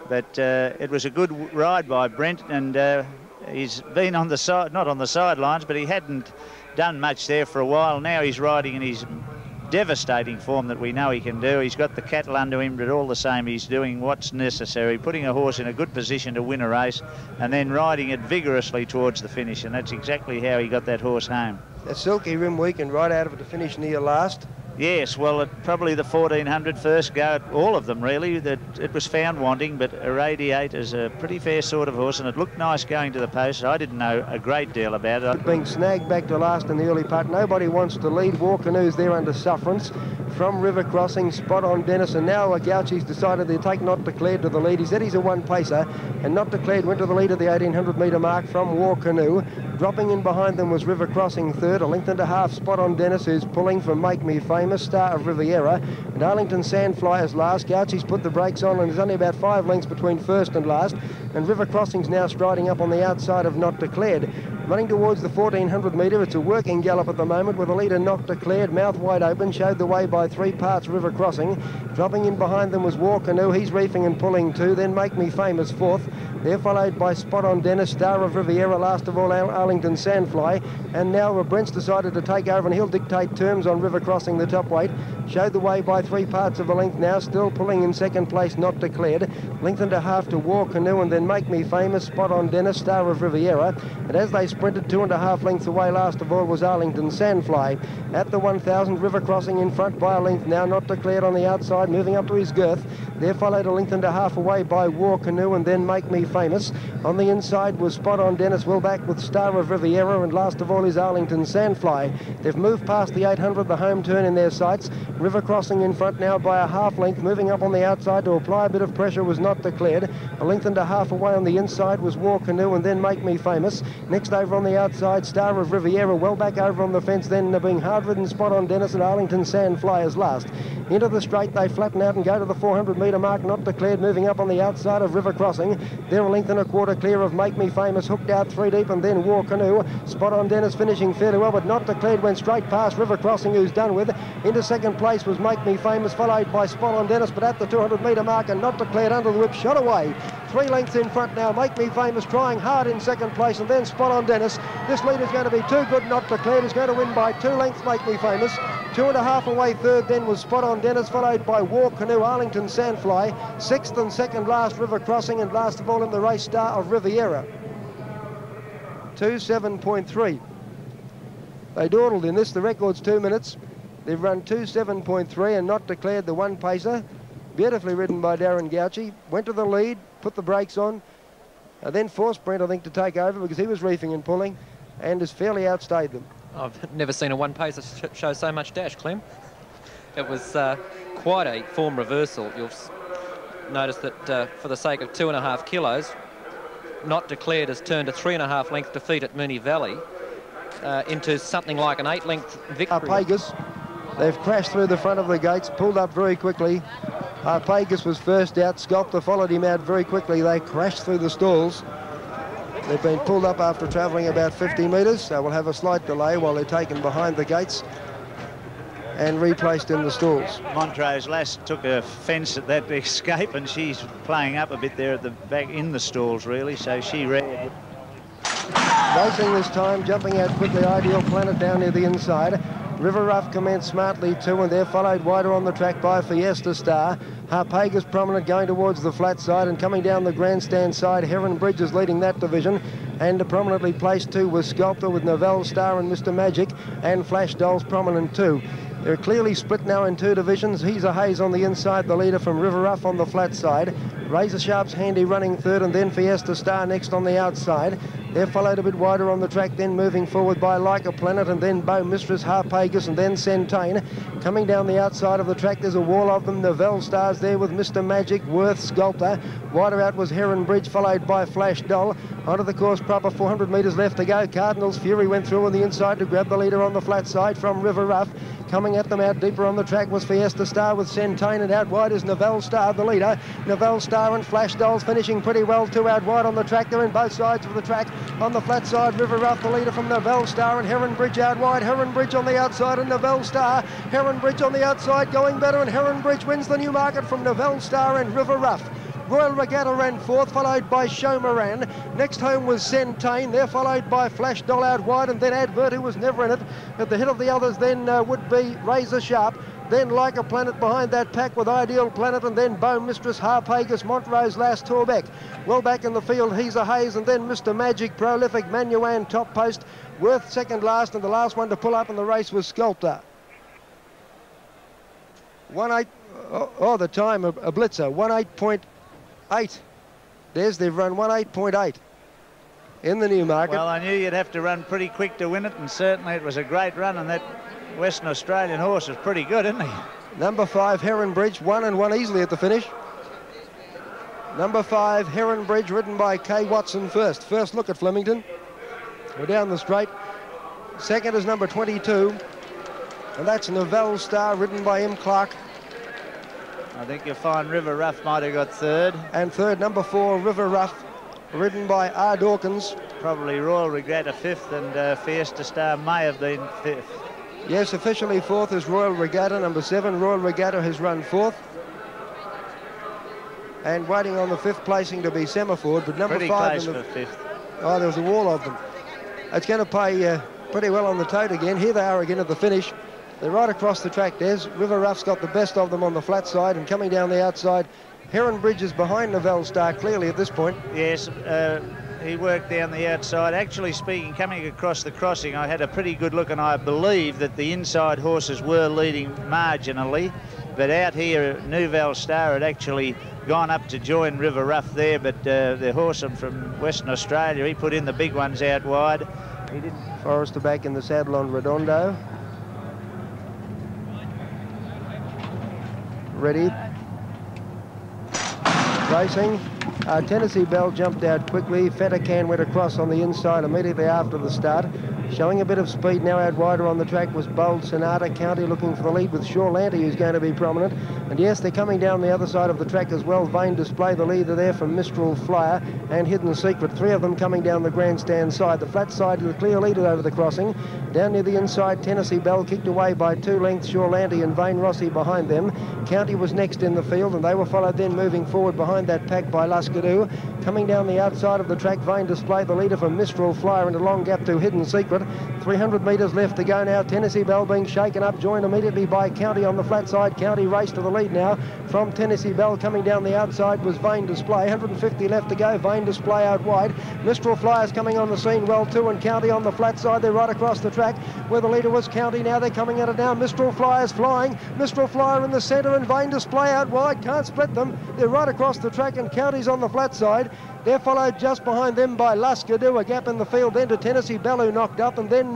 But it was a good ride by Brent, and he's been on the side, not on the sidelines, but he hadn't done much there for a while. Now he's riding in his devastating form that we know he can do. He's got the cattle under him, but all the same he's doing what's necessary, putting a horse in a good position to win a race and then riding it vigorously towards the finish, and that's exactly how he got that horse home. A silky rim weekend right out of it to finish near last. Yes, well, probably the 1400 first go at all of them, really. That it was found wanting, but Irradiate is a pretty fair sort of horse, and it looked nice going to the post. I didn't know a great deal about it. Being snagged back to last in the early part, nobody wants to lead. War Canoe's there under sufferance from River Crossing, spot on Dennis, and now Gauchi's decided to take Not Declared to the lead. He said he's a one-pacer, and Not Declared went to the lead at the 1800-metre mark from War Canoe. Dropping in behind them was River Crossing third, a length and a half, spot on Dennis, who's pulling from Make Me Famous, Star of Riviera, and Arlington Sandfly is last. Gauchi's put the brakes on, and there's only about 5 lengths between first and last, and River Crossing's now striding up on the outside of Not Declared. Running towards the 1400 metre, it's a working gallop at the moment with the leader Not Declared, mouth wide open, showed the way by 3 parts River Crossing. Dropping in behind them was War Canoe, he's reefing and pulling too, then Make Me Famous fourth. They're followed by Spot on Dennis, Star of Riviera, last of all Arlington Sandfly, and now Brent's decided to take over and he'll dictate terms on River Crossing, the top weight. Showed the way by 3 parts of a length now, still pulling in second place Not Declared. Length and a half to War Canoe, and then Make Me Famous, Spot on Dennis, Star of Riviera. And as they sprinted 2.5 lengths away, last of all was Arlington Sandfly. At the 1000, River Crossing in front by a length now, Not Declared on the outside, moving up to his girth. There followed a length and a half away by War Canoe, and then Make Me Famous. On the inside was Spot on Dennis, well back with Star of Riviera, and last of all is Arlington Sandfly. They've moved past the 800, the home turn in their sights. River Crossing in front now by a half length, moving up on the outside to apply a bit of pressure was Not Declared. A length and a half away on the inside was War Canoe, and then Make Me Famous. Next over on the outside, Star of Riviera, well back over on the fence, then being hard ridden Spot on Dennis, and Arlington Sandfly is last. Into the straight they flatten out and go to the 400 metre mark. Not Declared moving up on the outside of River Crossing. They're a length and a quarter clear of Make Me Famous, hooked out 3 deep, and then War Canoe. Spot on Dennis finishing fairly well, but Not Declared went straight past River Crossing, who's done with. Into second place was Make Me Famous, followed by Spot on Dennis, but at the 200 metre mark, and Not Declared under the whip, shot away. 3 lengths in front now. Make Me Famous trying hard in second place, and then Spot on Dennis. This lead is going to be too good. Not Declared is going to win by 2 lengths. Make Me Famous. 2.5 away third then was Spot on Dennis, followed by War Canoe, Arlington Sandfly. 6th and second last River Crossing, and last of all in the race Star of Riviera. 2:07.3. They dawdled in this. The record's 2 minutes. They've run 2:07.3, and Not Declared, the one pacer, beautifully ridden by Darren Gauchi, went to the lead, put the brakes on, and then forced Brent, I think, to take over because he was reefing and pulling, and has fairly outstayed them. I've never seen a one-pacer show so much dash, Clem. It was quite a form reversal. You'll notice that for the sake of 2.5 kilos, Not Declared has turned a 3.5 length defeat at Moonee Valley into something like an 8-length victory. Arpegus, they've crashed through the front of the gates, pulled up very quickly. Arpegus was first out. Sculptor followed him out very quickly. They crashed through the stalls. They've been pulled up after travelling about 50 metres, so we'll have a slight delay while they're taken behind the gates and replaced in the stalls. Montrose Lass took a fence at that escape, and she's playing up a bit there at the back in the stalls, really, so she ran. Racing this time, jumping out quickly, Ideal Planet down near the inside. River Rough commenced smartly too, and they're followed wider on the track by Fiesta Star. Harpegus prominent going towards the flat side, and coming down the grandstand side, Heron Bridge is leading that division. And prominently placed too was Sculptor with Novell Star and Mr. Magic, and Flash Dolls prominent too. They're clearly split now in two divisions. He's a Hayes on the inside, the leader from River Rough on the flat side. Razor Sharp's Handy running third, and then Fiesta Star next on the outside. They're followed a bit wider on the track, then moving forward by Like a Planet, and then Bow Mistress, Harpagus, and then Centane. Coming down the outside of the track, there's a wall of them. Novell Stars there with Mr. Magic, Worth, Sculptor. Wider out was Heron Bridge, followed by Flash Doll. Onto the course proper, 400 metres left to go. Cardinal's Fury went through on the inside to grab the leader on the flat side from River Rough. Coming at them out deeper on the track was Fiesta Star with Centane, and out wide is Novell Star, the leader. Novell Star and Flash Dolls finishing pretty well, two out wide on the track. They're in both sides of the track. On the flat side, River Rough, the leader from Novell Star, and Heron Bridge out wide. Heron Bridge on the outside and Novell Star. Heron Bridge on the outside going better, and Heron Bridge wins the Newmarket from Novell Star and River Rough. Royal Regatta ran fourth, followed by Show Moran. Next home was Centane. They're followed by Flash Doll out wide, and then Advert, who was never in it. At the head of the others then would be Razor Sharp. Then Like a Planet behind that pack with Ideal Planet, and then Bow Mistress, Harpagus, Montrose last tour back. Well back in the field, He's a Hayes, and then Mr. Magic, Prolific, Manuan, top post. Worth second last, and the last one to pull up in the race was Sculptor. 1:08, the time, a blitzer, 1:08.8. There's, they've run 1:08.8 in the Newmarket. Well, I knew you'd have to run pretty quick to win it, and certainly it was a great run, and that Western Australian horse is pretty good, isn't he? Number 5, Heron Bridge, won easily at the finish. Number 5, Heron Bridge, ridden by Kay Watson first. First look at Flemington. We're down the straight. Second is number 22, and that's Novell Star, ridden by M. Clark. I think you'll find River Rough might have got third. And third, number 4, River Rough, ridden by R. Dawkins. Probably Royal Regatta fifth, and Fiesta Star may have been fifth. Yes, officially fourth is Royal Regatta, number 7. Royal Regatta has run fourth. And waiting on the fifth placing to be Semaphore, but number pretty 5 close in the for fifth. Oh, there was a wall of them. It's going to pay pretty well on the tote again. Here they are again at the finish. They're right across the track, Des. River Rough's got the best of them on the flat side, and coming down the outside, Heron Bridge is behind Novell Star clearly at this point. Yes, he worked down the outside. Actually speaking, coming across the crossing, I had a pretty good look, and I believe that the inside horses were leading marginally. But out here, Novell Star had actually gone up to join River Rough there, but the horse from Western Australia, he put in the big ones out wide. He didn't. Forrester back in the saddle on Redondo. Ready. Racing. Tennessee Belle jumped out quickly. Fetacan went across on the inside immediately after the start. Showing a bit of speed now out wider on the track was Bold Sonata. County looking for the lead with Shaw Lanty, who's going to be prominent. And yes, they're coming down the other side of the track as well. Vain Display, the leader there from Mistral Flyer, and Hidden Secret. 3 of them coming down the grandstand side. The flat side, the clear leader over the crossing. Down near the inside, Tennessee Belle kicked away by 2 lengths. Shaw Lanty and Vain Rossi behind them. County was next in the field, and they were followed then moving forward behind that pack by Lascadoo. Coming down the outside of the track, Vain Display, the leader from Mistral Flyer, and a long gap to Hidden Secret. 300 metres left to go now. Tennessee Belle being shaken up, joined immediately by County on the flat side. County race to the lead now from Tennessee Belle. Coming down the outside was Vain Display. 150 left to go. Vain Display out wide. Mistral Flyer's coming on the scene well too, and County on the flat side. They're right across the track where the leader was County. Now they're coming at it now. Mistral Flyer's flying. Mistral Flyer in the centre, and Vain Display out wide. Can't split them. They're right across the track, and County's on the flat side. They're followed just behind them by Lascadoo, a gap in the field, then to Tennessee Belle, who knocked up, and then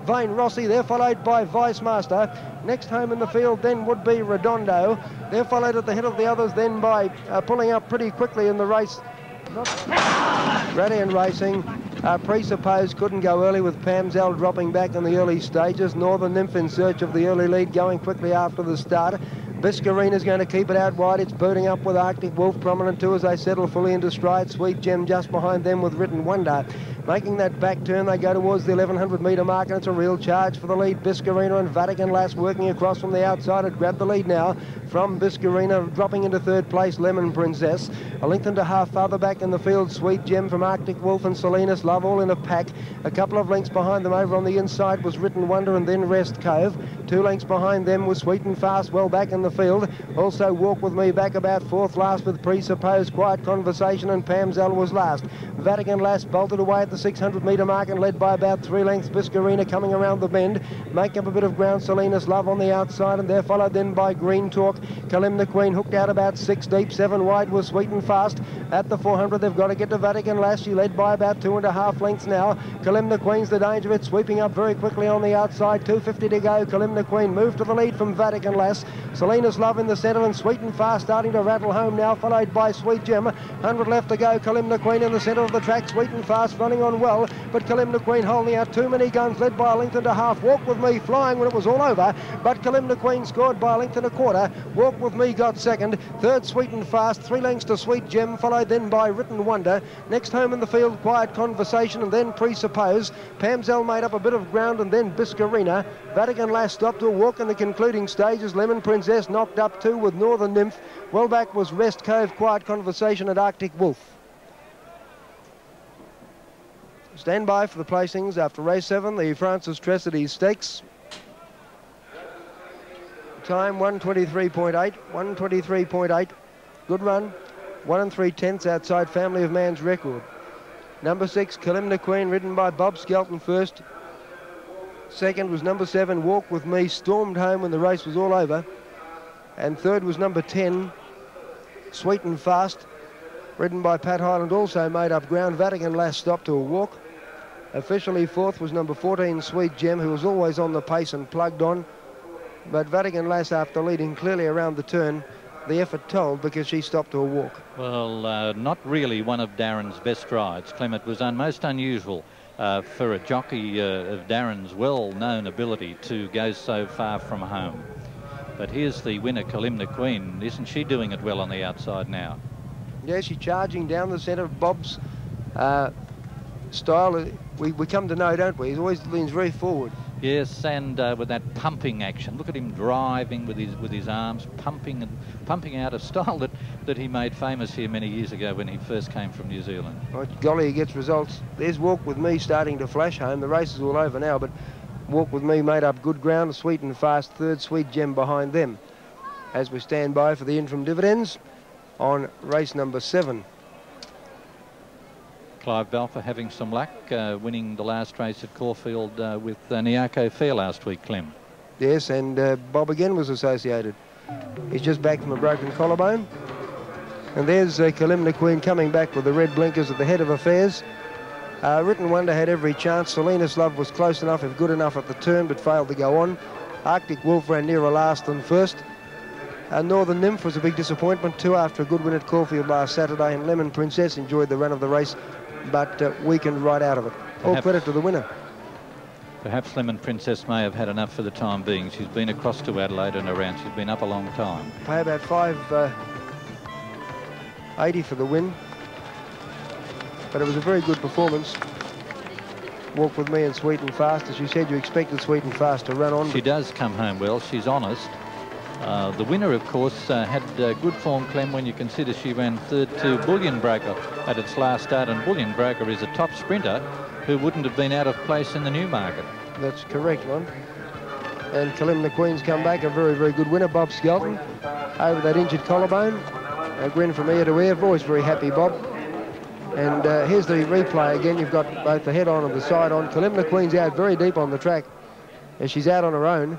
Vain Rossi. They're followed by Vice Master. Next home in the field then would be Redondo. They're followed at the head of the others then by pulling up pretty quickly in the race. Radian Racing. Presuppose couldn't go early with Pamsel dropping back in the early stages. Northern Nymph in search of the early lead going quickly after the start. Biscarina's going to keep it out wide. It's booting up with Arctic Wolf prominent too as they settle fully into stride. Sweet Gem just behind them with Written Wonder. Making that back turn, they go towards the 1100 metre mark, and it's a real charge for the lead. Biscarina and Vatican Lass working across from the outside. It grabbed the lead now from Biscarina, dropping into third place, Lemon Princess. A length and a half farther back in the field, Sweet Gem from Arctic Wolf and Salinas Love all in a pack. A couple of lengths behind them over on the inside was Written Wonder, and then Rest Cove. 2 lengths behind them was Sweet and Fast, well back in the field. Also Walk With Me back about 4th last with Presupposed, Quiet Conversation, and Pamzel was last. Vatican Lass bolted away at the 600-metre mark and led by about 3 lengths. Biscarina coming around the bend, making up a bit of ground. Salinas Love on the outside, and they're followed then by Green Talk. Kalimna Queen hooked out about 6 deep. 7 wide was Sweet and Fast. At the 400, they've got to get to Vatican Lass. She led by about 2.5 lengths now. Kalimna Queen's the danger of it, sweeping up very quickly on the outside. 2:50 to go. Kalimna Queen moved to the lead from Vatican Lass. Salinas Love in the centre, and Sweet and Fast starting to rattle home now, followed by Sweet Gem. 100 left to go. Kalimna Queen in the centre of the track. Sweet and Fast running on well, but Kalimna Queen holding out too many guns, led by a length and a half. Walk With Me flying when it was all over, but Kalimna Queen scored by a length and a quarter. Walk With Me got second. Third, Sweet and Fast. 3 lengths to Sweet Gem, followed then by Written Wonder. Next home in the field, Quiet Conversation, and then Presuppose. Pamzel made up a bit of ground, and then Biscarina. Vatican Lass stopped to a walk in the concluding stages. Lemon Princess knocked up 2 with Northern Nymph. Well back was Rest Cove, Quiet Conversation, and Arctic Wolf. Stand by for the placings after race 7, the Francis Tressady Stakes. Time 1:23.8, 1:23.8. Good run. 1 3/10 outside Family of Man's record. Number 6, Kalimna Queen, ridden by Bob Skelton first. Second was number 7, Walk With Me, stormed home when the race was all over. And third was number 10, Sweet and Fast, ridden by Pat Highland, also made up ground. Vatican Lass stopped to a walk. Officially fourth was number 14, Sweet Gem, who was always on the pace and plugged on. But Vatican Lass, after leading clearly around the turn, the effort told because she stopped to a walk. Well, not really one of Darren's best rides, Clem. It was most unusual for a jockey of Darren's well-known ability to go so far from home. But here's the winner, Kalimna Queen. Isn't she doing it well on the outside now? Yeah, she's charging down the centre of Bob's style. We come to know, don't we? He always leans very forward. Yes, and with that pumping action. Look at him driving with his arms, pumping out a style that he made famous here many years ago when he first came from New Zealand. Oh, golly, he gets results. There's Walk With Me starting to flash home. The race is all over now, but Walk With Me made up good ground. Sweet and Fast third, Sweet Gem behind them. As we stand by for the interim dividends on race number 7. Clive Balfour having some luck, winning the last race at Caulfield with Nyako Fair last week, Clem. Yes, and Bob again was associated. He's just back from a broken collarbone. And there's Kalimna Queen coming back with the red blinkers at the head of affairs. Written Wonder had every chance. Salinas Love was close enough, if good enough at the turn, but failed to go on. Arctic Wolf ran nearer last than first. Northern Nymph was a big disappointment too after a good win at Caulfield last Saturday, and Lemon Princess enjoyed the run of the race, but weakened right out of it. All credit to the winner. Perhaps Lemon Princess may have had enough for the time being. She's been across to Adelaide and around. She's been up a long time. Pay about $5.80 for the win, but it was a very good performance. Walk With Me and Sweet and Fast. As you said, you expected Sweet and Fast to run on. She does come home well. She's honest. The winner, of course, had good form, Clem, when you consider she ran third to Bullion Broker at its last start, and Bullion Broker is a top sprinter who wouldn't have been out of place in the Newmarket. That's correct, Ron. And Kalimna Queen's come back, a very, very good winner, Bob Skelton, over that injured collarbone. A grin from ear to ear, always very happy, Bob. And here's the replay again. You've got both the head on and the side on. Kalimna Queen's out very deep on the track, and she's out on her own.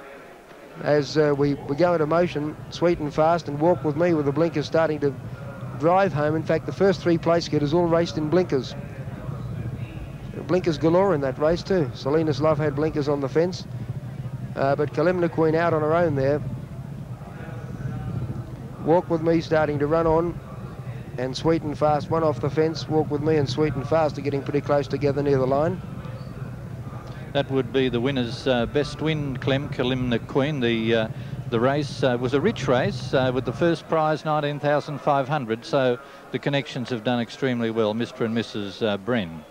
As we go into motion, Sweet and Fast and Walk With Me with the blinkers starting to drive home. In fact, the first 3 place getters all raced in blinkers. Blinkers galore in that race too. Salinas Love had blinkers on the fence, but Kalimna Queen out on her own there. Walk With Me starting to run on, and Sweet and Fast one off the fence. Walk With Me and Sweet and Fast are getting pretty close together near the line. That would be the winner's best win, Clem, Kalimna Queen. The race was a rich race with the first prize 19,500, so the connections have done extremely well, Mr. and Mrs. Bren.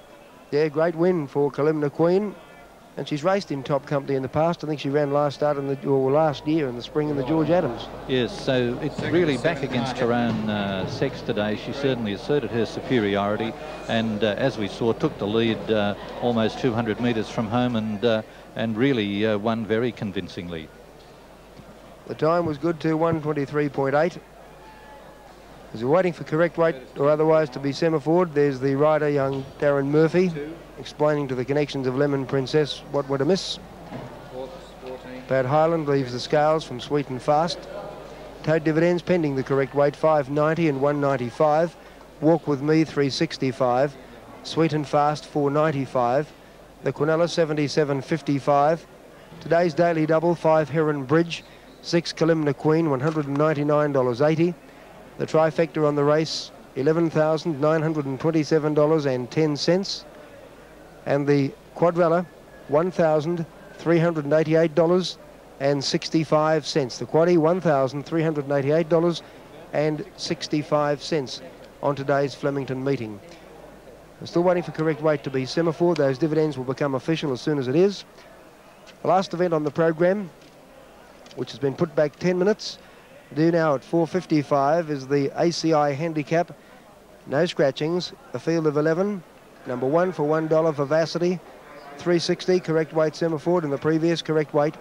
Yeah, great win for Kalimna Queen, and she's raced in top company in the past. I think she ran last year in the spring in the George Adams. Yes, so it's really back against her own sex today. She certainly asserted her superiority, and as we saw, took the lead almost 200 metres from home, and really won very convincingly. The time was good too, 1:23.8. As we're waiting for correct weight or otherwise to be semaphored, there's the rider, young Darren Murphy, explaining to the connections of Lemon Princess what were to miss. Pat Highland leaves the scales from Sweet and Fast. Toad Dividends pending the correct weight, 590 and 195. Walk With Me, 365. Sweet and Fast, 495. The Quinella, 77.55. Today's daily double, 5 Heron Bridge, 6 Kalimna Queen, $199.80. The trifecta on the race, $11,927.10. And the quadrella, $1,388.65. The quaddie, $1,388.65 on today's Flemington meeting. We're still waiting for correct weight to be semaphored. Those dividends will become official as soon as it is. The last event on the program, which has been put back 10 minutes, due now at 4:55, is the ACI Handicap. No scratchings. A field of 11. Number 1 for $1, Vivacity. 360, correct weight semaphored, and the previous correct weight